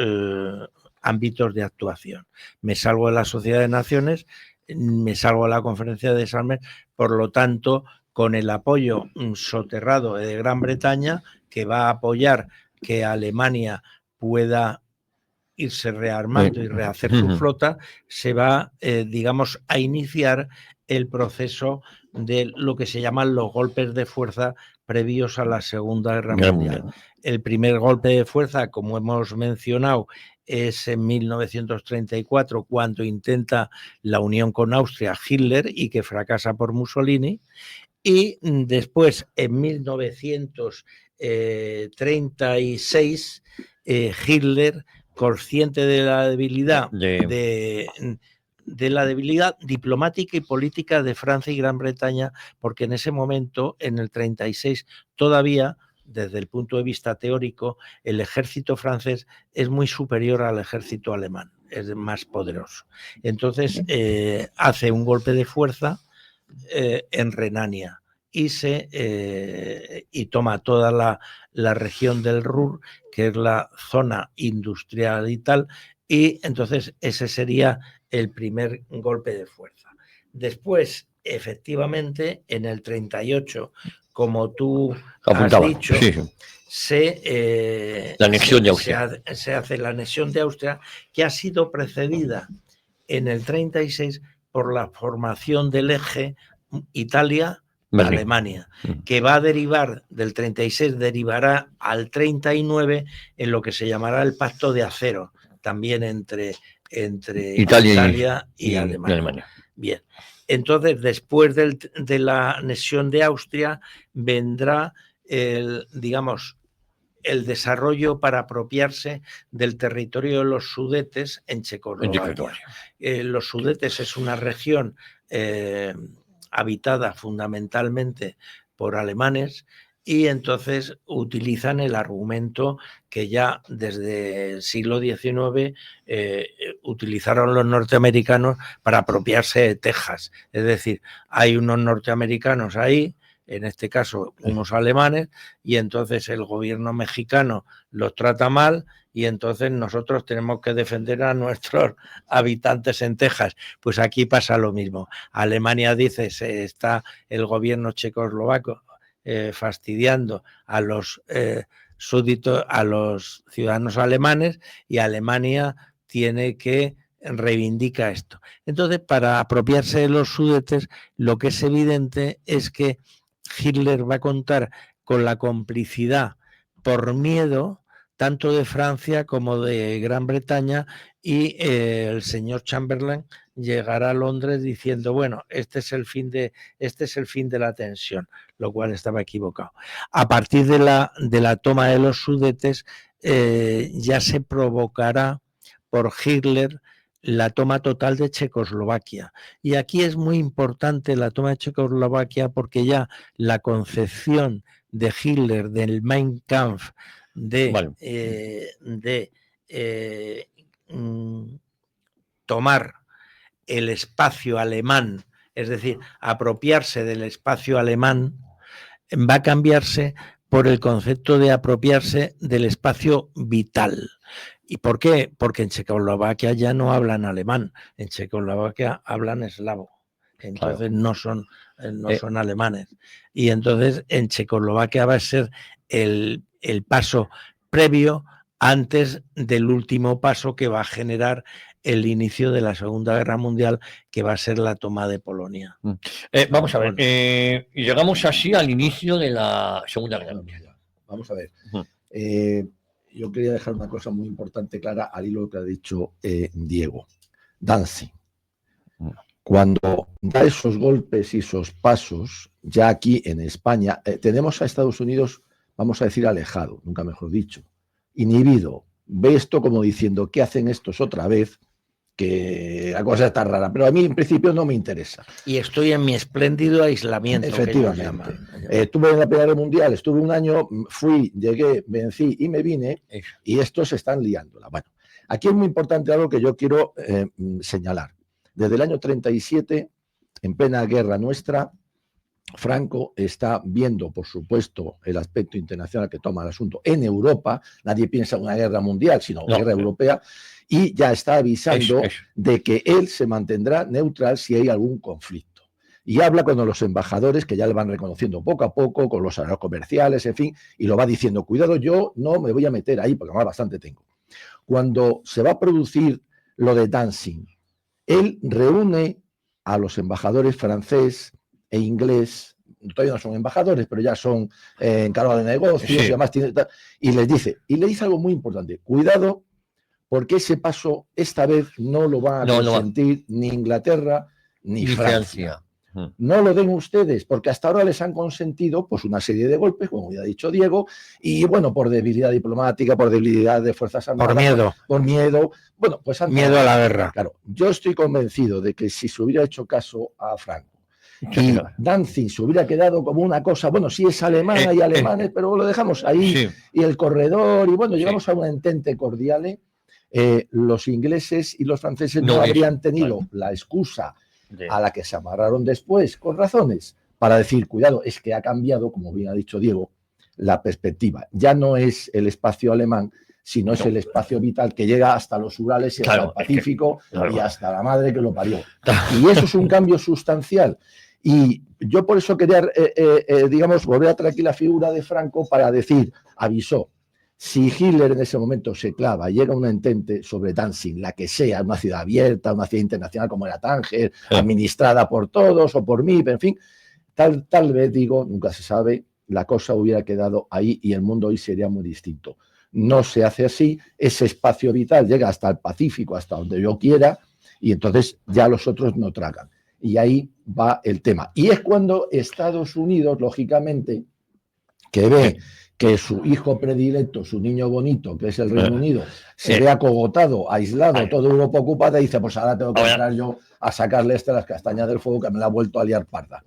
ámbitos de actuación. Me salgo de la Sociedad de Naciones, me salgo de la Conferencia de Desarme, por lo tanto, con el apoyo soterrado de Gran Bretaña, que va a apoyar que Alemania pueda irse rearmando y rehacer su flota, se va, digamos, a iniciar el proceso de lo que se llaman los golpes de fuerza previos a la Segunda Guerra Mundial. El primer golpe de fuerza, como hemos mencionado, es en 1934, cuando intenta la unión con Austria Hitler y que fracasa por Mussolini. Y después, en 1936, Hitler, consciente de la debilidad de la debilidad diplomática y política de Francia y Gran Bretaña, porque en ese momento, en el 36, todavía desde el punto de vista teórico, el ejército francés es muy superior al ejército alemán, es más poderoso. Entonces hace un golpe de fuerza en Renania y toma toda la región del Ruhr, que es la zona industrial y tal, y entonces ese sería el primer golpe de fuerza. Después, efectivamente, en el 38, como tú has dicho,
la anexión de Austria.
Se hace la anexión de Austria, que ha sido precedida en el 36 por la formación del eje Italia-Alemania, que va a derivar del 36, derivará al 39 en lo que se llamará el Pacto de Acero, también entre Italia y Alemania. Bien, entonces después de la anexión de Austria vendrá el desarrollo para apropiarse del territorio de los Sudetes en Checoslovaquia. Los Sudetes es una región habitada fundamentalmente por alemanes, y entonces utilizan el argumento que ya desde el siglo XIX utilizaron los norteamericanos para apropiarse de Texas. Es decir, hay unos norteamericanos ahí, en este caso unos alemanes, y entonces el gobierno mexicano los trata mal, y entonces nosotros tenemos que defender a nuestros habitantes en Texas. Pues aquí pasa lo mismo. Alemania dice, está el gobierno checoslovaco fastidiando a los súbditos, a los ciudadanos alemanes, y Alemania tiene que reivindicar esto. Entonces, para apropiarse de los Sudetes, lo que es evidente es que Hitler va a contar con la complicidad por miedo tanto de Francia como de Gran Bretaña, y el señor Chamberlain llegará a Londres diciendo, bueno, este es el fin de la tensión, lo cual estaba equivocado. A partir de la toma de los Sudetes ya se provocará por Hitler la toma total de Checoslovaquia. Y aquí es muy importante la toma de Checoslovaquia, porque ya la concepción de Hitler del Mein Kampf, tomar el espacio alemán, es decir, apropiarse del espacio alemán, va a cambiarse por el concepto de apropiarse del espacio vital. ¿Y por qué? Porque en Checoslovaquia ya no hablan alemán, en Checoslovaquia hablan eslavo, entonces no son alemanes. Y entonces en Checoslovaquia va a ser el paso previo antes del último paso que va a generar el inicio de la Segunda Guerra Mundial, que va a ser la toma de Polonia.
Vamos a ver, llegamos así al inicio de la Segunda Guerra Mundial.
Vamos a ver. Yo quería dejar una cosa muy importante clara al hilo que ha dicho Diego. Danzig, cuando da esos golpes y esos pasos, ya aquí en España, tenemos a Estados Unidos, vamos a decir, alejado, nunca mejor dicho, inhibido. Ve esto como diciendo, ¿qué hacen estos otra vez? Que la cosa está rara, pero a mí en principio no me interesa.
Y estoy en mi espléndido aislamiento.
Efectivamente. Estuve en la Primera Guerra Mundial, estuve un año, fui, llegué, vencí y me vine, y estos están liándola. Bueno, aquí es muy importante algo que yo quiero señalar. Desde el año 37, en plena guerra nuestra, Franco está viendo, por supuesto, el aspecto internacional que toma el asunto en Europa. Nadie piensa en una guerra mundial, sino una guerra europea, y ya está avisando de que él se mantendrá neutral si hay algún conflicto. Y habla con los embajadores, que ya le van reconociendo poco a poco, con los aliados comerciales, en fin, y lo va diciendo, cuidado, yo no me voy a meter ahí, porque más bastante tengo. Cuando se va a producir lo de Danzig, él reúne a los embajadores francés e inglés, todavía no son embajadores, pero ya son encargados de negocios, y además y le dice algo muy importante, cuidado, porque ese paso esta vez no lo va a consentir ni Inglaterra ni Francia. No lo den ustedes, porque hasta ahora les han consentido pues una serie de golpes, como ya ha dicho Diego, y bueno, por debilidad diplomática, por debilidad de fuerzas armadas, por miedo,
miedo a la guerra.
Claro, yo estoy convencido de que si se hubiera hecho caso a Franco Y Danzig se hubiera quedado como una cosa, bueno, sí es alemana y alemanes, pero lo dejamos ahí,
Sí.
y el corredor, y bueno,
Sí.
llegamos a un entente cordial. Los ingleses y los franceses no
No,
habrían
eso,
tenido
vale.
la excusa
De-
a la que se amarraron después, con razones, para decir, cuidado, es que ha cambiado, como bien ha dicho Diego, la perspectiva. Ya no es el espacio alemán, sino es
No.
el espacio vital que llega hasta los Urales y
Claro,
hasta el
es que-
Pacífico
claro.
y hasta la madre que lo parió. Y eso es un cambio sustancial. Y yo por eso quería, digamos, volver a traer aquí la figura de Franco para decir, avisó, si Hitler en ese momento se clava, llega a un entente sobre Danzig, la que sea, una ciudad abierta, una ciudad internacional como era Tánger,
Sí.
administrada por todos o por mí, en fin, tal vez, digo, nunca se sabe, la cosa hubiera quedado ahí y el mundo hoy sería muy distinto. No se hace así, ese espacio vital llega hasta el Pacífico, hasta donde yo quiera, y entonces ya los otros no tragan. Y ahí va el tema. Y es cuando Estados Unidos, lógicamente, que ve que su hijo predilecto, su niño bonito, que es el Reino Unido, se ve acogotado, aislado, toda Europa ocupada, y dice, pues ahora tengo que entrar yo a sacarle las castañas del fuego que me la ha vuelto a liar parda.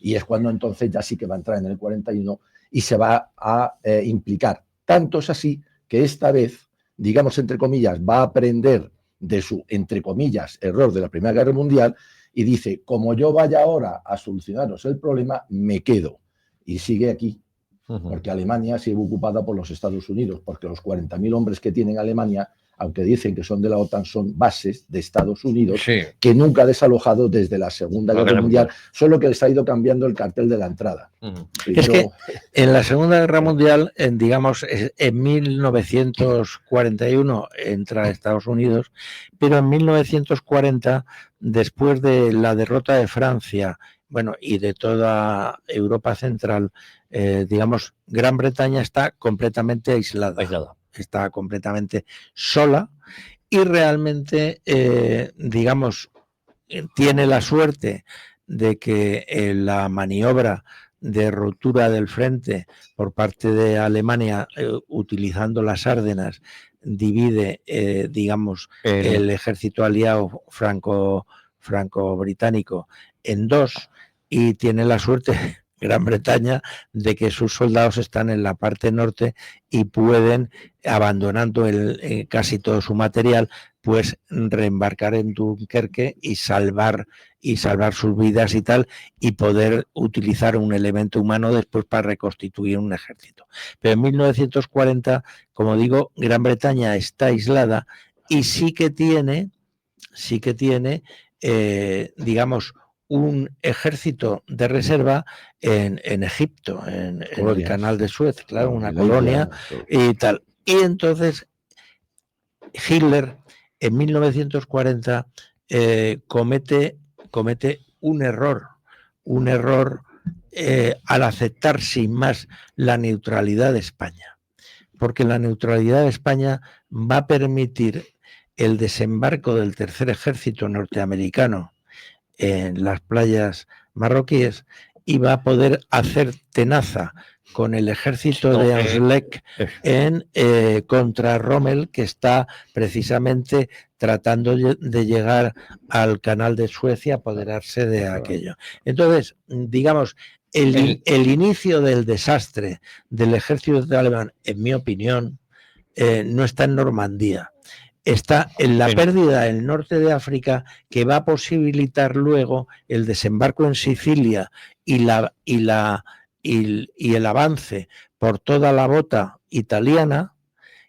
Y es cuando entonces ya sí que va a entrar en el 41 y se va a implicar. Tanto es así que esta vez, digamos, entre comillas, va a aprender de su, entre comillas, error de la Primera Guerra Mundial y dice, como yo vaya ahora a solucionaros el problema, me quedo. Y sigue aquí. Porque Alemania sigue ocupada por los Estados Unidos, porque los 40.000 hombres que tiene Alemania, aunque dicen que son de la OTAN, son bases de Estados Unidos,
Sí.
que nunca ha desalojado desde la Segunda Guerra Mundial, solo que les ha ido cambiando el cartel de la entrada.
Es que en la Segunda Guerra Mundial, digamos, en 1941 entra a Estados Unidos, pero en 1940, después de la derrota de Francia, bueno, y de toda Europa Central, digamos, Gran Bretaña está completamente aislada, está completamente sola y realmente, digamos, tiene la suerte de que la maniobra de ruptura del frente por parte de Alemania, utilizando las Ardenas, divide, digamos, el ejército aliado franco-británico en dos, y tiene la suerte Gran Bretaña de que sus soldados están en la parte norte y pueden, abandonando casi todo su material, pues reembarcar en Dunkerque y salvar sus vidas y tal, y poder utilizar un elemento humano después para reconstituir un ejército. Pero en 1940, como digo, Gran Bretaña está aislada y sí que tiene, digamos, un ejército de reserva en Egipto, en el canal de Suez, claro, una colonia y tal. Y entonces Hitler en 1940 comete un error al aceptar sin más la neutralidad de España, porque la neutralidad de España va a permitir el desembarco del tercer ejército norteamericano en las playas marroquíes y va a poder hacer tenaza con el ejército de Ansleck contra Rommel, que está precisamente tratando de llegar al canal de Suez y apoderarse de aquello. Entonces, digamos, el inicio del desastre del ejército alemán, en mi opinión, no está en Normandía. Está en la pérdida del norte de África, que va a posibilitar luego el desembarco en Sicilia y el avance por toda la bota italiana,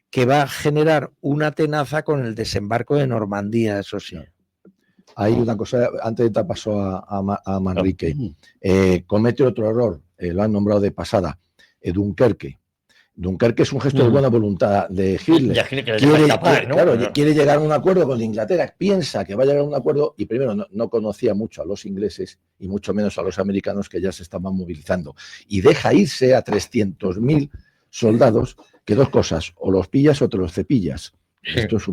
que va a generar una tenaza con el desembarco de Normandía, eso sí.
Hay una cosa, antes de dar paso a Manrique, comete otro error, lo han nombrado de pasada, Dunkerque. Dunkerque es un gesto de buena voluntad de Hitler. Quiere llegar a un acuerdo con Inglaterra, piensa que va a llegar a un acuerdo y primero no conocía mucho a los ingleses y mucho menos a los americanos, que ya se estaban movilizando. Y deja irse a 300.000 soldados, que dos cosas, o los pillas o te los cepillas. Sí. Esto es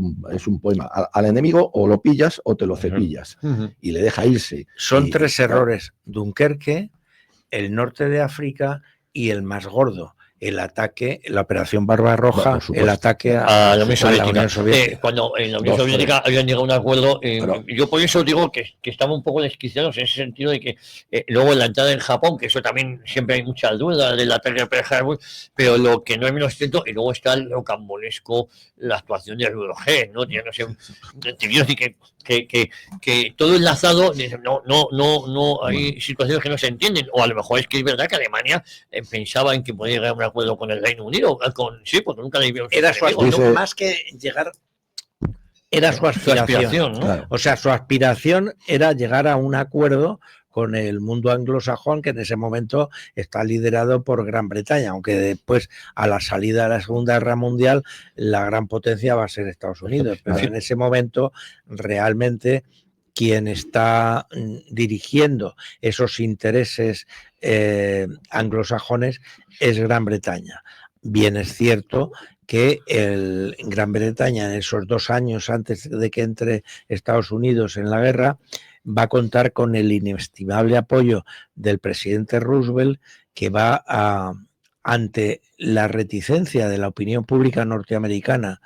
un poema. Al enemigo o lo pillas o te lo cepillas. Y le deja irse.
Son tres errores: Dunkerque, el norte de África y el más gordo, el ataque, la operación Barbarroja,
Por supuesto.
el ataque
a la Unión Soviética.
Soviética.
Cuando en la Unión
Dos,
Soviética habían llegado a un acuerdo,
Claro.
yo por eso digo que estamos un poco desquiciados en ese sentido de que luego en la entrada en Japón, que eso también siempre hay muchas dudas del ataque de Pearl Harbor, pero lo que no es menos cierto, y luego está lo cambolesco, la actuación de Rudolf Hess, ¿no? Ya no sé, te quiero decir que todo enlazado, no hay situaciones que no se entienden, o a lo mejor es que es verdad que Alemania pensaba en que podía llegar a un acuerdo con el Reino Unido, sí, porque nunca le vieron.
Era su aspiración, más que llegar, era su aspiración,
¿no?
Claro.
O sea, su aspiración era llegar a un acuerdo con el mundo anglosajón, que en ese momento está liderado por Gran Bretaña, aunque después, a la salida de la Segunda Guerra Mundial, la gran potencia va a ser Estados Unidos. Pero en ese momento, realmente, quien está dirigiendo esos intereses anglosajones es Gran Bretaña. Bien es cierto que Gran Bretaña, en esos 2 años antes de que entre Estados Unidos en la guerra, va a contar con el inestimable apoyo del presidente Roosevelt, que va ante la reticencia de la opinión pública norteamericana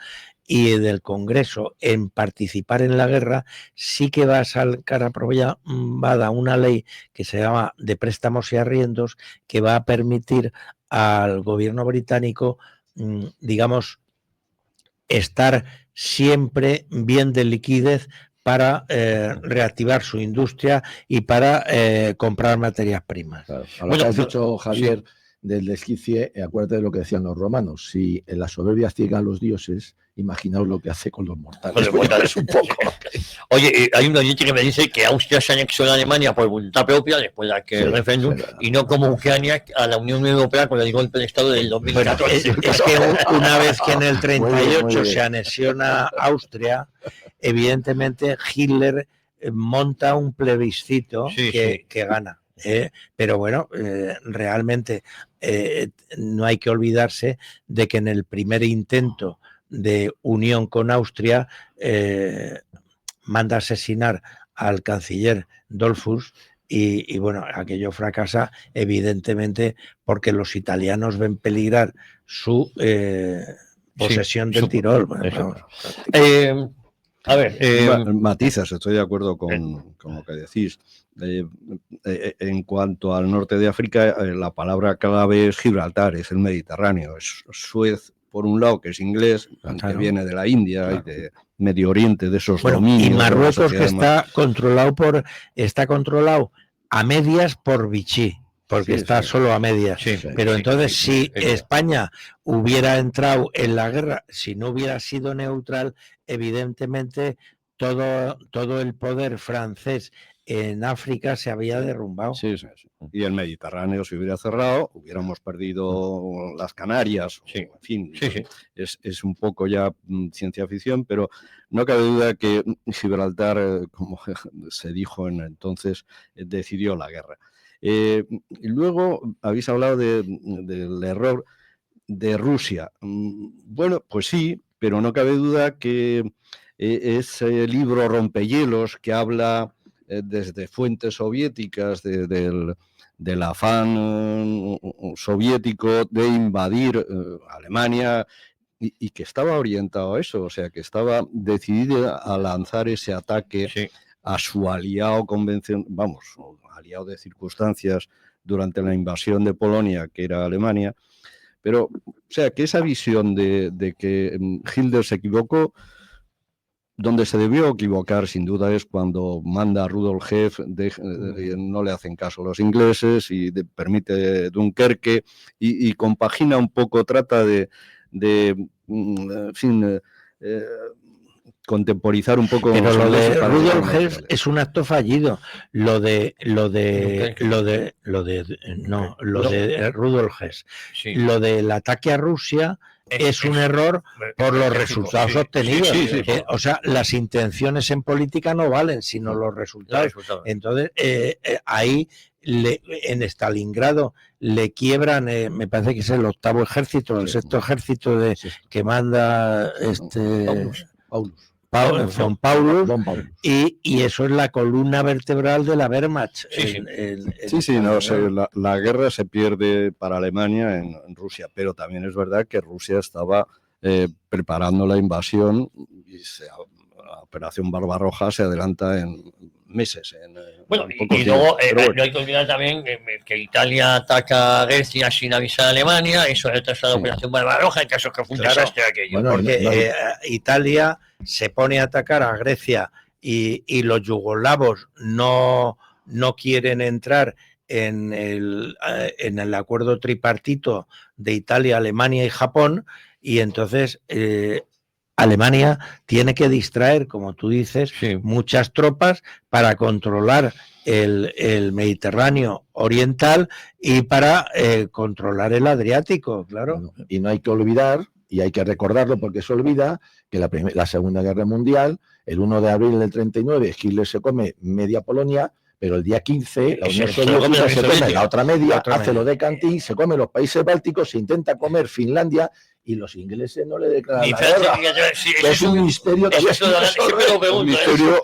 y del Congreso en participar en la guerra, sí que va a sacar aprobada una ley que se llama de préstamos y arriendos, que va a permitir al gobierno británico, digamos, estar siempre bien de liquidez para reactivar su industria y para comprar materias primas.
Claro. A lo que has dicho, Javier, sí, del desquicie, acuérdate de lo que decían los romanos: si en la soberbia ciega a los dioses, imaginaos lo que hace con los mortales.
Es un poco. Oye, hay un oyente que me dice que Austria se anexó a Alemania por voluntad propia después de aquel referéndum, y no como Ucrania a la Unión Europea con el golpe de Estado del 2014.
Bueno, es que una vez que en el 38 se anexiona Austria, evidentemente Hitler monta un plebiscito que gana. Pero bueno, realmente no hay que olvidarse de que en el primer intento de unión con Austria manda asesinar al canciller Dollfuss y bueno, aquello fracasa evidentemente porque los italianos ven peligrar su posesión del Tirol. Bueno,
a ver, matizas, estoy de acuerdo con lo que decís. En cuanto al norte de África, la palabra clave es Gibraltar, es el Mediterráneo, es Suez, por un lado, que es inglés, que viene de la India y de Medio Oriente, de esos dominios.
Y Marruecos, que está controlado a medias por Vichy, porque está solo a medias. Pero entonces, si España hubiera entrado en la guerra, si no hubiera sido neutral, evidentemente todo el poder francés en África se había derrumbado.
Y el Mediterráneo se hubiera cerrado, hubiéramos perdido las Canarias, en fin, es un poco ya ciencia ficción, pero no cabe duda que Gibraltar, como se dijo en entonces, decidió la guerra. Y luego habéis hablado del error de Rusia. Bueno, pues sí, pero no cabe duda que ese libro rompehielos que habla desde fuentes soviéticas del afán soviético de invadir Alemania y que estaba orientado a eso, o sea, que estaba decidido a lanzar ese ataque a su aliado convencional, aliado de circunstancias durante la invasión de Polonia, que era Alemania. Pero, o sea, que esa visión de que Hitler se equivocó, donde se debió equivocar, sin duda, es cuando manda a Rudolf Hess, no le hacen caso los ingleses y permite Dunkerque y compagina un poco, trata de contemporizar un poco.
Pero lo de Rudolf Hess es un acto fallido. Lo de Rudolf Hess. Lo del ataque a Rusia es un error por los resultados obtenidos. O sea, las intenciones en política no valen, sino los resultados. Entonces, ahí en Stalingrado le quiebran, me parece que es el 8º ejército, el 6º ejército que manda von Paulus,
Don Paulus.
y eso es la columna vertebral de la Wehrmacht.
Sí,
Sí, no sé, la guerra se pierde para Alemania en Rusia, pero también es verdad que Rusia estaba preparando la invasión y la operación Barbarroja se adelanta en meses.
Bueno,
en pocos
y luego
días. Pero bueno,
no hay que olvidar también que Italia ataca a Grecia sin avisar a Alemania, eso es tras la
Sí.
operación Barbarroja, en caso que fue un
Claro.
desastre aquello.
Bueno,
Porque
no,
Italia se pone a atacar a Grecia y los yugoslavos no quieren entrar en el acuerdo tripartito de Italia, Alemania y Japón, y entonces Alemania tiene que distraer, como tú dices,
Sí.
muchas tropas para controlar el Mediterráneo oriental y para controlar el Adriático, claro.
Bueno, y no hay que olvidar, y hay que recordarlo porque se olvida, que la Segunda Guerra Mundial, el 1 de abril del 39, Hitler se come media Polonia, pero el día 15 la Unión Soviética se come la otra media, hace lo de Cantín, se come los países bálticos, se intenta comer Finlandia, y los ingleses no le declaran la guerra. Que es un misterio
Eso siempre lo pregunto.
un misterio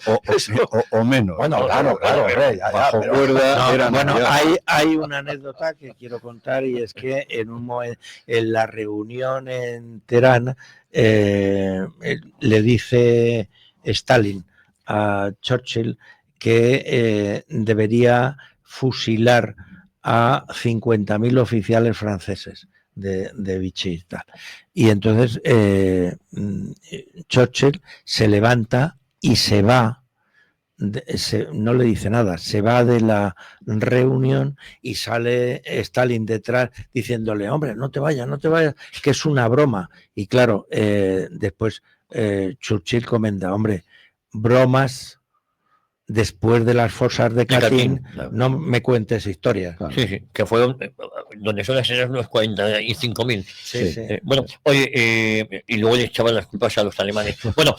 o menos.
Bueno, claro,
Bajo cuerda era
bueno,
Navidad.
hay una anécdota que quiero contar, y es que en la reunión en Teherán le dice Stalin a Churchill que debería fusilar a 50.000 oficiales franceses de Vichy y tal. Y entonces Churchill se levanta y se va, no le dice nada, se va de la reunión y sale Stalin detrás diciéndole, hombre, no te vayas, que es una broma. Y claro, después Churchill comenta, hombre, bromas después de las fosas de Katyn,
claro.
No me cuentes historias.
Claro.
Sí, que fueron donde suelen ser unos 45.000.
Sí.
Bueno, oye, y luego le echaban las culpas a los alemanes. Bueno,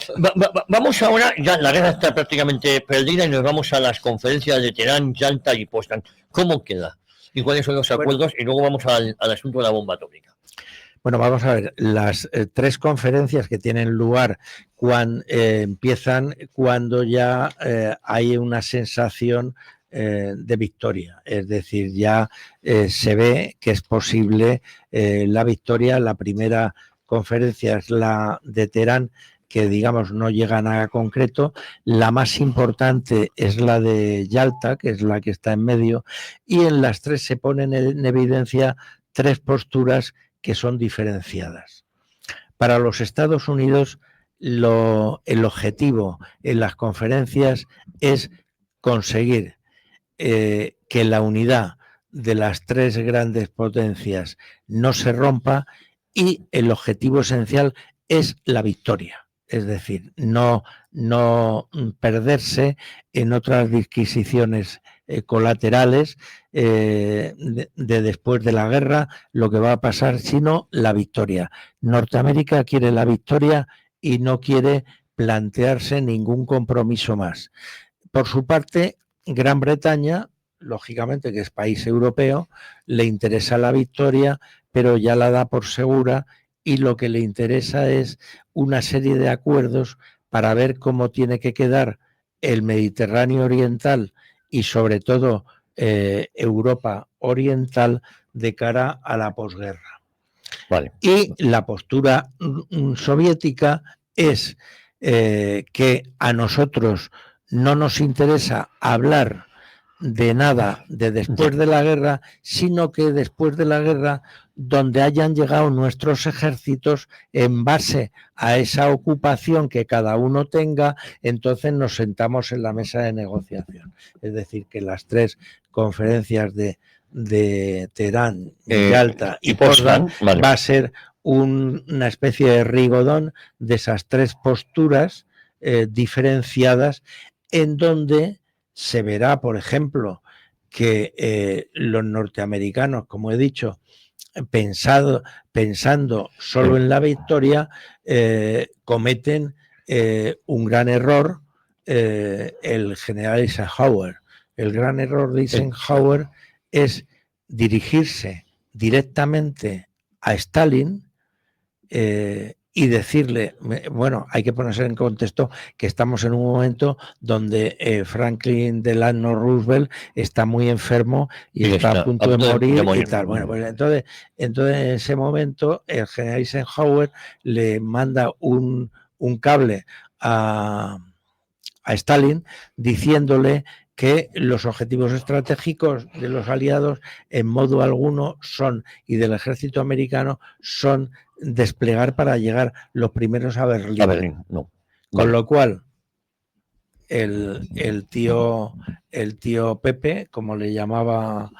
vamos ahora, ya la guerra está prácticamente perdida y nos vamos a las conferencias de Teherán, Yalta y Potsdam. ¿Cómo queda? ¿Y cuáles son los acuerdos? Y luego vamos al asunto de la bomba atómica.
Bueno, vamos a ver, las tres conferencias que tienen lugar empiezan cuando ya hay una sensación de victoria, es decir, ya se ve que es posible la victoria. La primera conferencia es la de Teherán, que digamos no llega a nada concreto. La más importante es la de Yalta, que es la que está en medio, y en las tres se ponen en evidencia tres posturas que son diferenciadas. Para los Estados Unidos, el objetivo en las conferencias es conseguir que la unidad de las tres grandes potencias no se rompa, y el objetivo esencial es la victoria. Es decir, no perderse en otras disquisiciones colaterales de después de la guerra, lo que va a pasar, sino la victoria. Norteamérica quiere la victoria y no quiere plantearse ningún compromiso más. Por su parte, Gran Bretaña, lógicamente, que es país europeo, le interesa la victoria, pero ya la da por segura, y lo que le interesa es una serie de acuerdos para ver cómo tiene que quedar el Mediterráneo oriental y sobre todo Europa oriental de cara a la posguerra.
Vale.
Y la postura soviética es que a nosotros no nos interesa hablar de nada de después de la guerra, sino que después de la guerra, donde hayan llegado nuestros ejércitos en base a esa ocupación que cada uno tenga, entonces nos sentamos en la mesa de negociación. Es decir, que las tres conferencias de Teherán, Yalta y Potsdam va a ser una especie de rigodón de esas tres posturas diferenciadas, en donde se verá, por ejemplo, que los norteamericanos, como he dicho, pensando solo en la victoria, cometen un gran error. El general Eisenhower. El gran error de Eisenhower es dirigirse directamente a Stalin y decirle, bueno, hay que ponerse en contexto que estamos en un momento donde Franklin Delano Roosevelt está muy enfermo y está a punto de morir y tal. Bueno, pues entonces en ese momento el general Eisenhower le manda un cable a Stalin diciéndole que los objetivos estratégicos de los aliados en modo alguno son, y del ejército americano, son desplegar para llegar los primeros a Berlín.
A Berlín, no.
Con lo cual, el tío Pepe, como le llamaba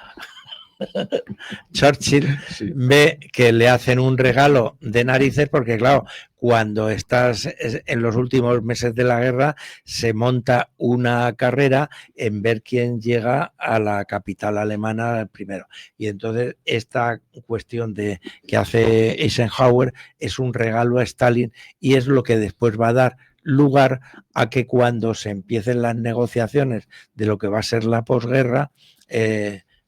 Churchill, sí, ve que le hacen un regalo de narices porque, claro, cuando estás en los últimos meses de la guerra se monta una carrera en ver quién llega a la capital alemana primero. Y entonces esta cuestión de que hace Eisenhower es un regalo a Stalin y es lo que después va a dar lugar a que cuando se empiecen las negociaciones de lo que va a ser la posguerra,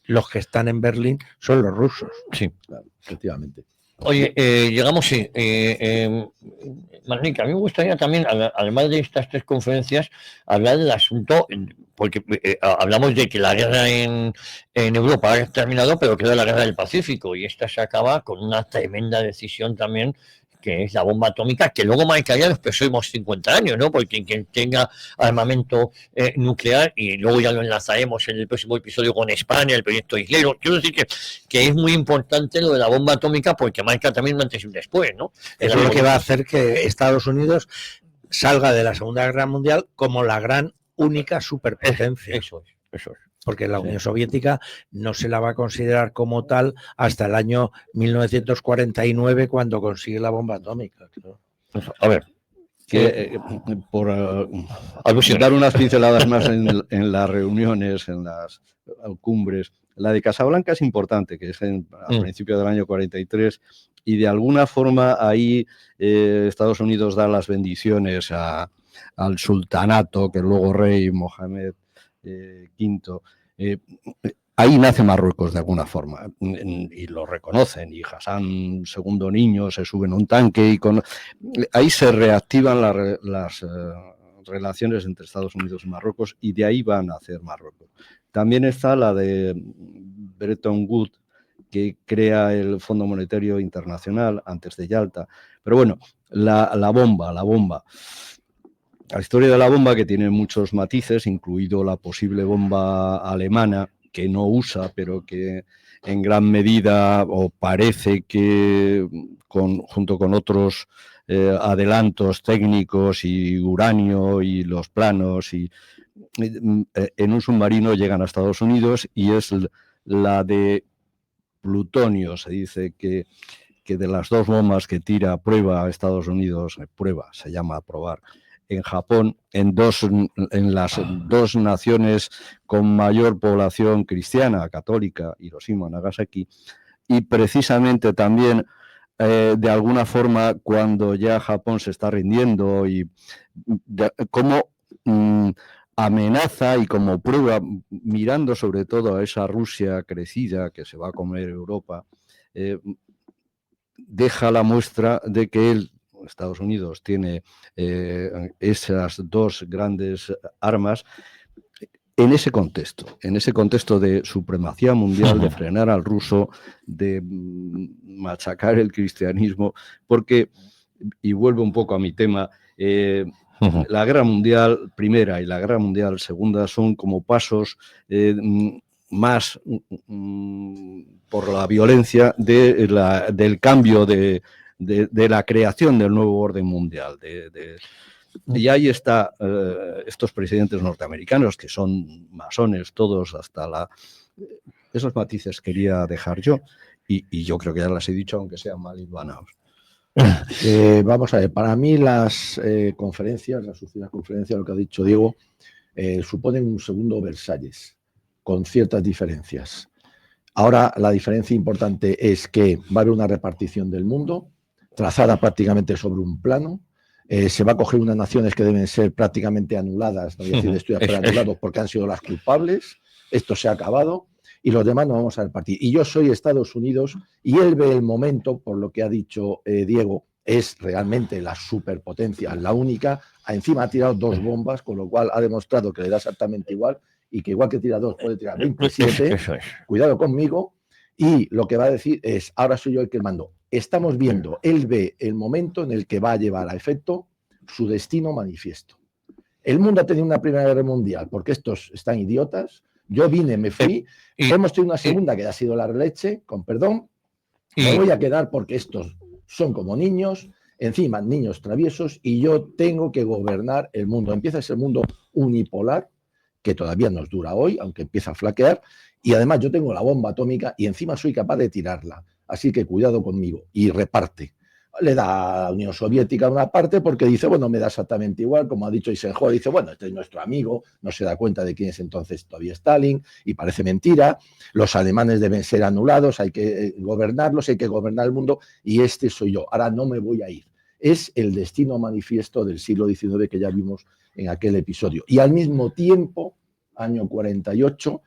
los que están en Berlín son los rusos.
Sí, claro, efectivamente.
Oye, llegamos, sí. Marnica, a mí me gustaría también, además de estas 3 conferencias, hablar del asunto, porque hablamos de que la guerra en Europa ha terminado, pero queda la guerra del Pacífico, y esta se acaba con una tremenda decisión también, que es la bomba atómica, que luego marcaría los próximos 50 años, ¿no? Porque quien tenga armamento nuclear, y luego ya lo enlazaremos en el próximo episodio con España, el proyecto islero, quiero decir que es muy importante lo de la bomba atómica porque marca también un antes y un después, ¿no?
Eso es lo que va a hacer que Estados Unidos salga de la Segunda Guerra Mundial como la gran única superpotencia.
Eso es.
Porque la Unión Soviética no se la va a considerar como tal hasta el año 1949, cuando consigue la bomba atómica.
A ver,
por dar unas pinceladas más en las reuniones, en las cumbres, la de Casablanca es importante, que es al principio del año 43, y de alguna forma ahí Estados Unidos da las bendiciones al sultanato, que luego rey Mohamed V. Ahí nace Marruecos de alguna forma y lo reconocen, y Hassan, segundo niño, se sube en un tanque y ahí se reactivan las relaciones entre Estados Unidos y Marruecos, y de ahí va a nacer Marruecos. También está la de Bretton Woods, que crea el Fondo Monetario Internacional antes de Yalta. Pero bueno, la bomba. La historia de la bomba, que tiene muchos matices, incluido la posible bomba alemana, que no usa, pero que en gran medida, o parece que junto con otros adelantos técnicos y uranio y los planos, y en un submarino llegan a Estados Unidos, y es la de plutonio. Se dice que de las 2 bombas que tira a prueba a Estados Unidos, se llama probar, en Japón, en las 2 naciones con mayor población cristiana, católica, Hiroshima, Nagasaki, y precisamente también de alguna forma cuando ya Japón se está rindiendo, y como amenaza y como prueba, mirando sobre todo a esa Rusia crecida que se va a comer Europa, deja la muestra de que Estados Unidos tiene esas 2 grandes armas en ese contexto de supremacía mundial, de frenar al ruso, de machacar el cristianismo, porque, y vuelvo un poco a mi tema, la Guerra Mundial Primera y la Guerra Mundial Segunda son como pasos más por la violencia del cambio de la creación del nuevo orden mundial. Y ahí está estos presidentes norteamericanos, que son masones todos hasta esos matices quería dejar yo, y yo creo que ya las he dicho, aunque sean mal hilvanados.
Vamos a ver, para mí las conferencias, las sucesivas conferencias, lo que ha dicho Diego, suponen un segundo Versalles, con ciertas diferencias. Ahora la diferencia importante es que va a haber una repartición del mundo, trazada prácticamente sobre un plano. Se va a coger unas naciones que deben ser prácticamente anuladas, no voy a decir estoy anulados porque han sido las culpables, esto se ha acabado, y los demás no vamos a repartir. Y yo soy Estados Unidos, y él ve el momento, por lo que ha dicho Diego, es realmente la superpotencia, la única, encima ha tirado 2 bombas, con lo cual ha demostrado que le da exactamente igual y que igual que tira 2 puede tirar 27,
Eso es.
cuidado conmigo, y lo que va a decir es, ahora soy yo el que mando. Estamos viendo, él ve el momento en el que va a llevar a efecto su destino manifiesto. El mundo ha tenido una Primera Guerra Mundial porque estos están idiotas, yo vine, me fui, hemos tenido una segunda que ha sido la leche, con perdón, me voy a quedar porque estos son como niños, encima niños traviesos, y yo tengo que gobernar el mundo. Empieza ese mundo unipolar, que todavía nos dura hoy, aunque empieza a flaquear, y además yo tengo la bomba atómica y encima soy capaz de tirarla. Así que cuidado conmigo. Y reparte. Le da a la Unión Soviética una parte porque dice, bueno, me da exactamente igual, como ha dicho Eisenhower, dice, bueno, este es nuestro amigo, no se da cuenta de quién es entonces todavía Stalin, y parece mentira, los alemanes deben ser anulados, hay que gobernarlos, hay que gobernar el mundo, y este soy yo, ahora no me voy a ir. Es el destino manifiesto del siglo XIX que ya vimos en aquel episodio. Y al mismo tiempo, año 48,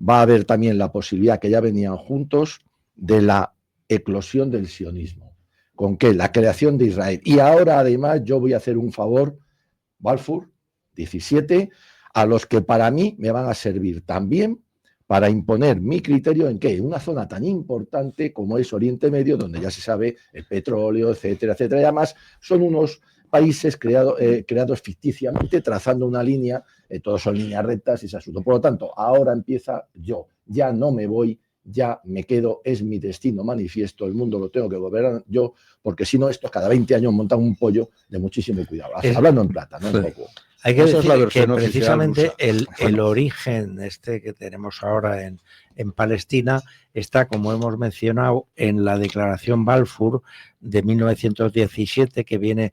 va a haber también la posibilidad, que ya venían juntos, de la eclosión del sionismo. ¿Con qué? La creación de Israel. Y ahora, además, yo voy a hacer un favor, Balfour, 17, a los que para mí me van a servir también para imponer mi criterio en qué, en una zona tan importante como es Oriente Medio, donde ya se sabe el petróleo, etcétera, etcétera. Y además son unos países creados ficticiamente, trazando una línea, todos son líneas rectas y ese asunto. Por lo tanto, ahora empieza yo, ya no me voy, ya me quedo, es mi destino manifiesto, el mundo lo tengo que gobernar yo, porque si no, estos cada 20 años montan un pollo de muchísimo cuidado. Hablando en plata, no en poco.
Hay que
Esa es la
decir que
versión oficial
precisamente
rusa.
el origen que tenemos ahora en Palestina está, como hemos mencionado, en la Declaración Balfour de 1917, que viene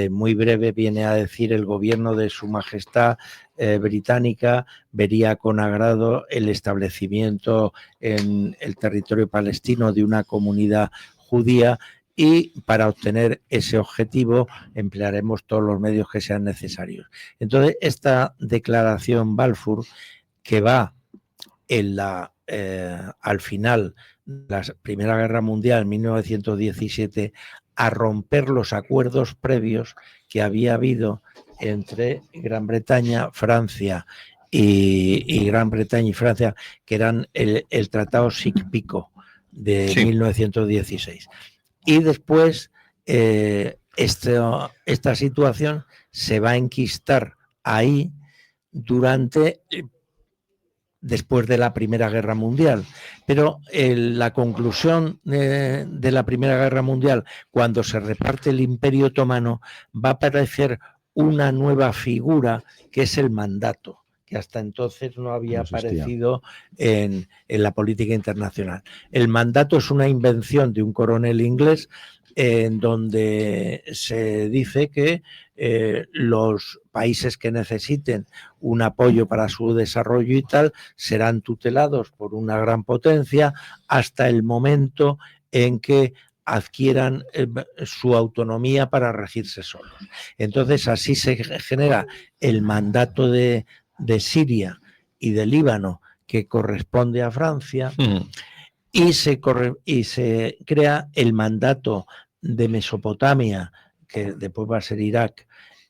muy breve, viene a decir: el gobierno de Su Majestad británica vería con agrado el establecimiento en el territorio palestino de una comunidad judía, y para obtener ese objetivo emplearemos todos los medios que sean necesarios. Entonces, esta declaración Balfour, que va en al final de la Primera Guerra Mundial, en 1917, a romper los acuerdos previos que había habido entre Gran Bretaña, Francia y Gran Bretaña y Francia, que eran el Tratado Sykes-Picot de 1916. Y después esta situación se va a enquistar ahí después de la Primera Guerra Mundial. Pero la conclusión de la Primera Guerra Mundial, cuando se reparte el Imperio Otomano, va a aparecer una nueva figura, que es el mandato, que hasta entonces no había aparecido en la política internacional. El mandato es una invención de un coronel inglés, en donde se dice que los países que necesiten un apoyo para su desarrollo y tal serán tutelados por una gran potencia hasta el momento en que adquieran su autonomía para regirse solos. Entonces así se genera el mandato de Siria y de Líbano, que corresponde a Francia, y se crea el mandato de Mesopotamia, que después va a ser Irak,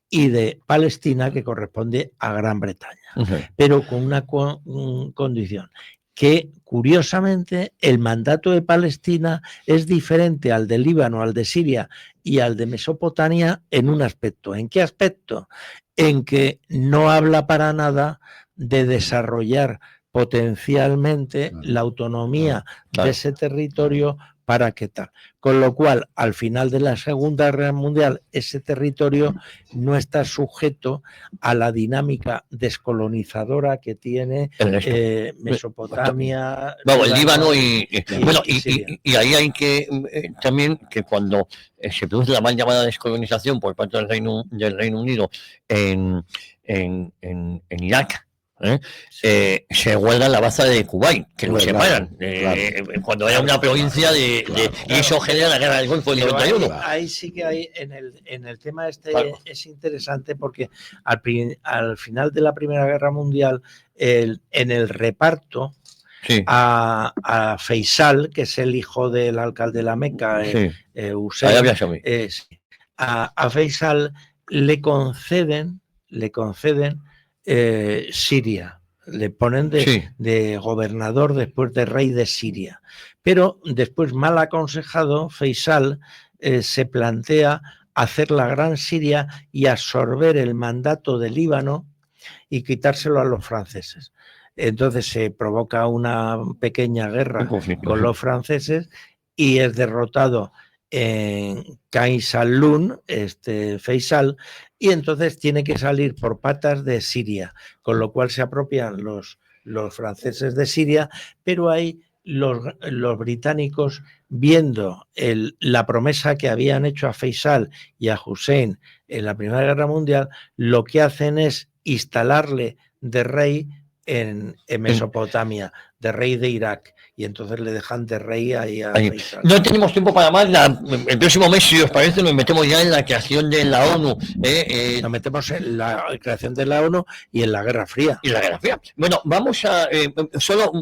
y de Palestina, que corresponde a Gran Bretaña, pero con una condición, que curiosamente el mandato de Palestina es diferente al de Líbano, al de Siria y al de Mesopotamia en un aspecto. ¿En qué aspecto? En que no habla para nada de desarrollar potencialmente la autonomía de ese territorio para qué tal. Con lo cual, al final de la Segunda Guerra Mundial, ese territorio no está sujeto a la dinámica descolonizadora que tiene Mesopotamia,
el Líbano y ahí hay que también que cuando se produce la mal llamada descolonización por parte del Reino Unido en Irak, se guarda la baza de Kuwait, que lo separan cuando era una provincia y eso genera la guerra del Golfo del 91.
Ahí sí que hay, en el tema es interesante, porque al final de la Primera Guerra Mundial, en el reparto,
Sí.
a Faisal, que es el hijo del alcalde de la Meca,
Sí.
Hussein,
Arabia Saudí.
a Faisal le conceden Siria, le ponen
Sí.
de gobernador después de rey de Siria. Pero después, mal aconsejado, Faisal se plantea hacer la Gran Siria y absorber el mandato de Líbano y quitárselo a los franceses. Entonces se provoca una pequeña guerra con los franceses y es derrotado en Kaisalun, Faisal, y entonces tiene que salir por patas de Siria, con lo cual se apropian los franceses de Siria, pero ahí los británicos, viendo la promesa que habían hecho a Faisal y a Hussein en la Primera Guerra Mundial, lo que hacen es instalarle de rey en Mesopotamia, de rey de Irak, y entonces le dejan de rey ahí a Faisal.
No tenemos tiempo para más. El próximo mes, si os parece, nos metemos ya en la creación de la ONU.
Nos metemos en la creación de la ONU y en la Guerra Fría.
Y la Guerra Fría. Bueno, vamos a... solo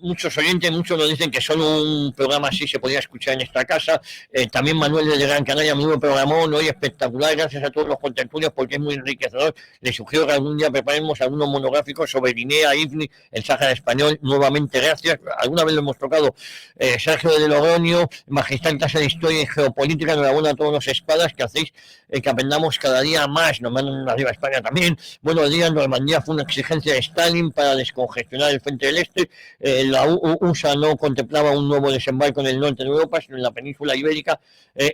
muchos oyentes, muchos nos dicen que solo un programa así se podía escuchar en esta casa. También Manuel de Gran Canaria, muy buen programón, hoy espectacular. Gracias a todos los contertulios porque es muy enriquecedor. Les sugiero que algún día preparemos algunos monográficos sobre Guinea, Ifni, el Sáhara español. Nuevamente, gracias. Alguna vez lo hemos tocado. Sergio de Logroño, magistral clase de historia y geopolítica. Enhorabuena a todos los espadas que hacéis que aprendamos cada día más. Nos mandan arriba a España también. Buenos días. Normandía fue una exigencia de Stalin para descongestionar el frente del este. La USA no contemplaba un nuevo desembarco en el norte de Europa, sino en la península ibérica.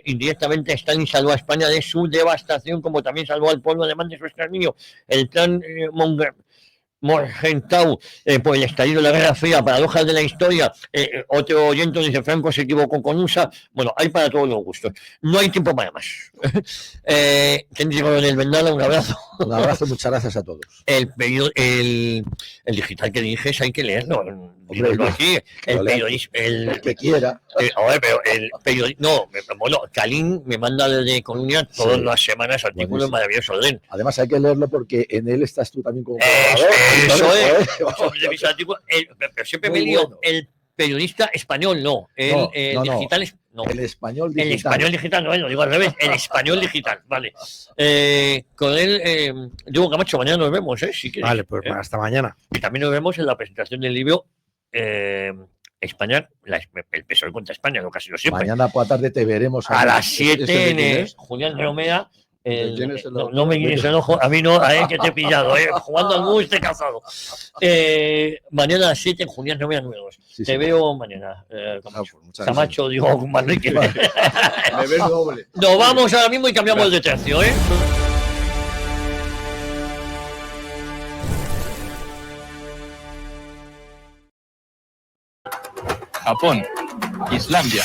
Indirectamente Stalin salvó a España de su devastación, como también salvó al pueblo alemán de su exterminio. El plan Morgenthau, por el estallido de la Guerra Fría, paradojas de la historia. Otro oyente dice: Franco se equivocó con USA. Bueno, hay para todos los gustos. No hay tiempo para más. Tendría con el Vendala, un abrazo.
Un abrazo, muchas gracias a todos.
El digital que diriges hay que leerlo.
Hombre,
aquí. El periodismo.
El que quiera.
Pero el periodismo. No, bueno, Calín me manda desde Colonia todas las semanas artículos maravillosos de él.
Además, hay que leerlo porque en él estás tú también como
eso es. Pero siempre me lío. El periodista español no. El digital es. No.
El español digital.
El español digital, no, lo digo al revés. El español digital, vale. Con él, Diego Camacho, mañana nos vemos, si quieres.
Vale, pues hasta mañana.
Y también nos vemos en la presentación del libro España, el PSOE contra España, lo casi lo siempre.
Mañana por la tarde te veremos
a las 7 en Julián Romea. No me guines el ojo, a mí no, a él que te he pillado, jugando al mus te he cazado. Mañana a las 7 en Julián Romea número 2. Te veo mañana, Camacho. Camacho, digo, Manrique.
Me ves doble.
Nos vamos ahora mismo y cambiamos de tercio,
Japón, Islandia,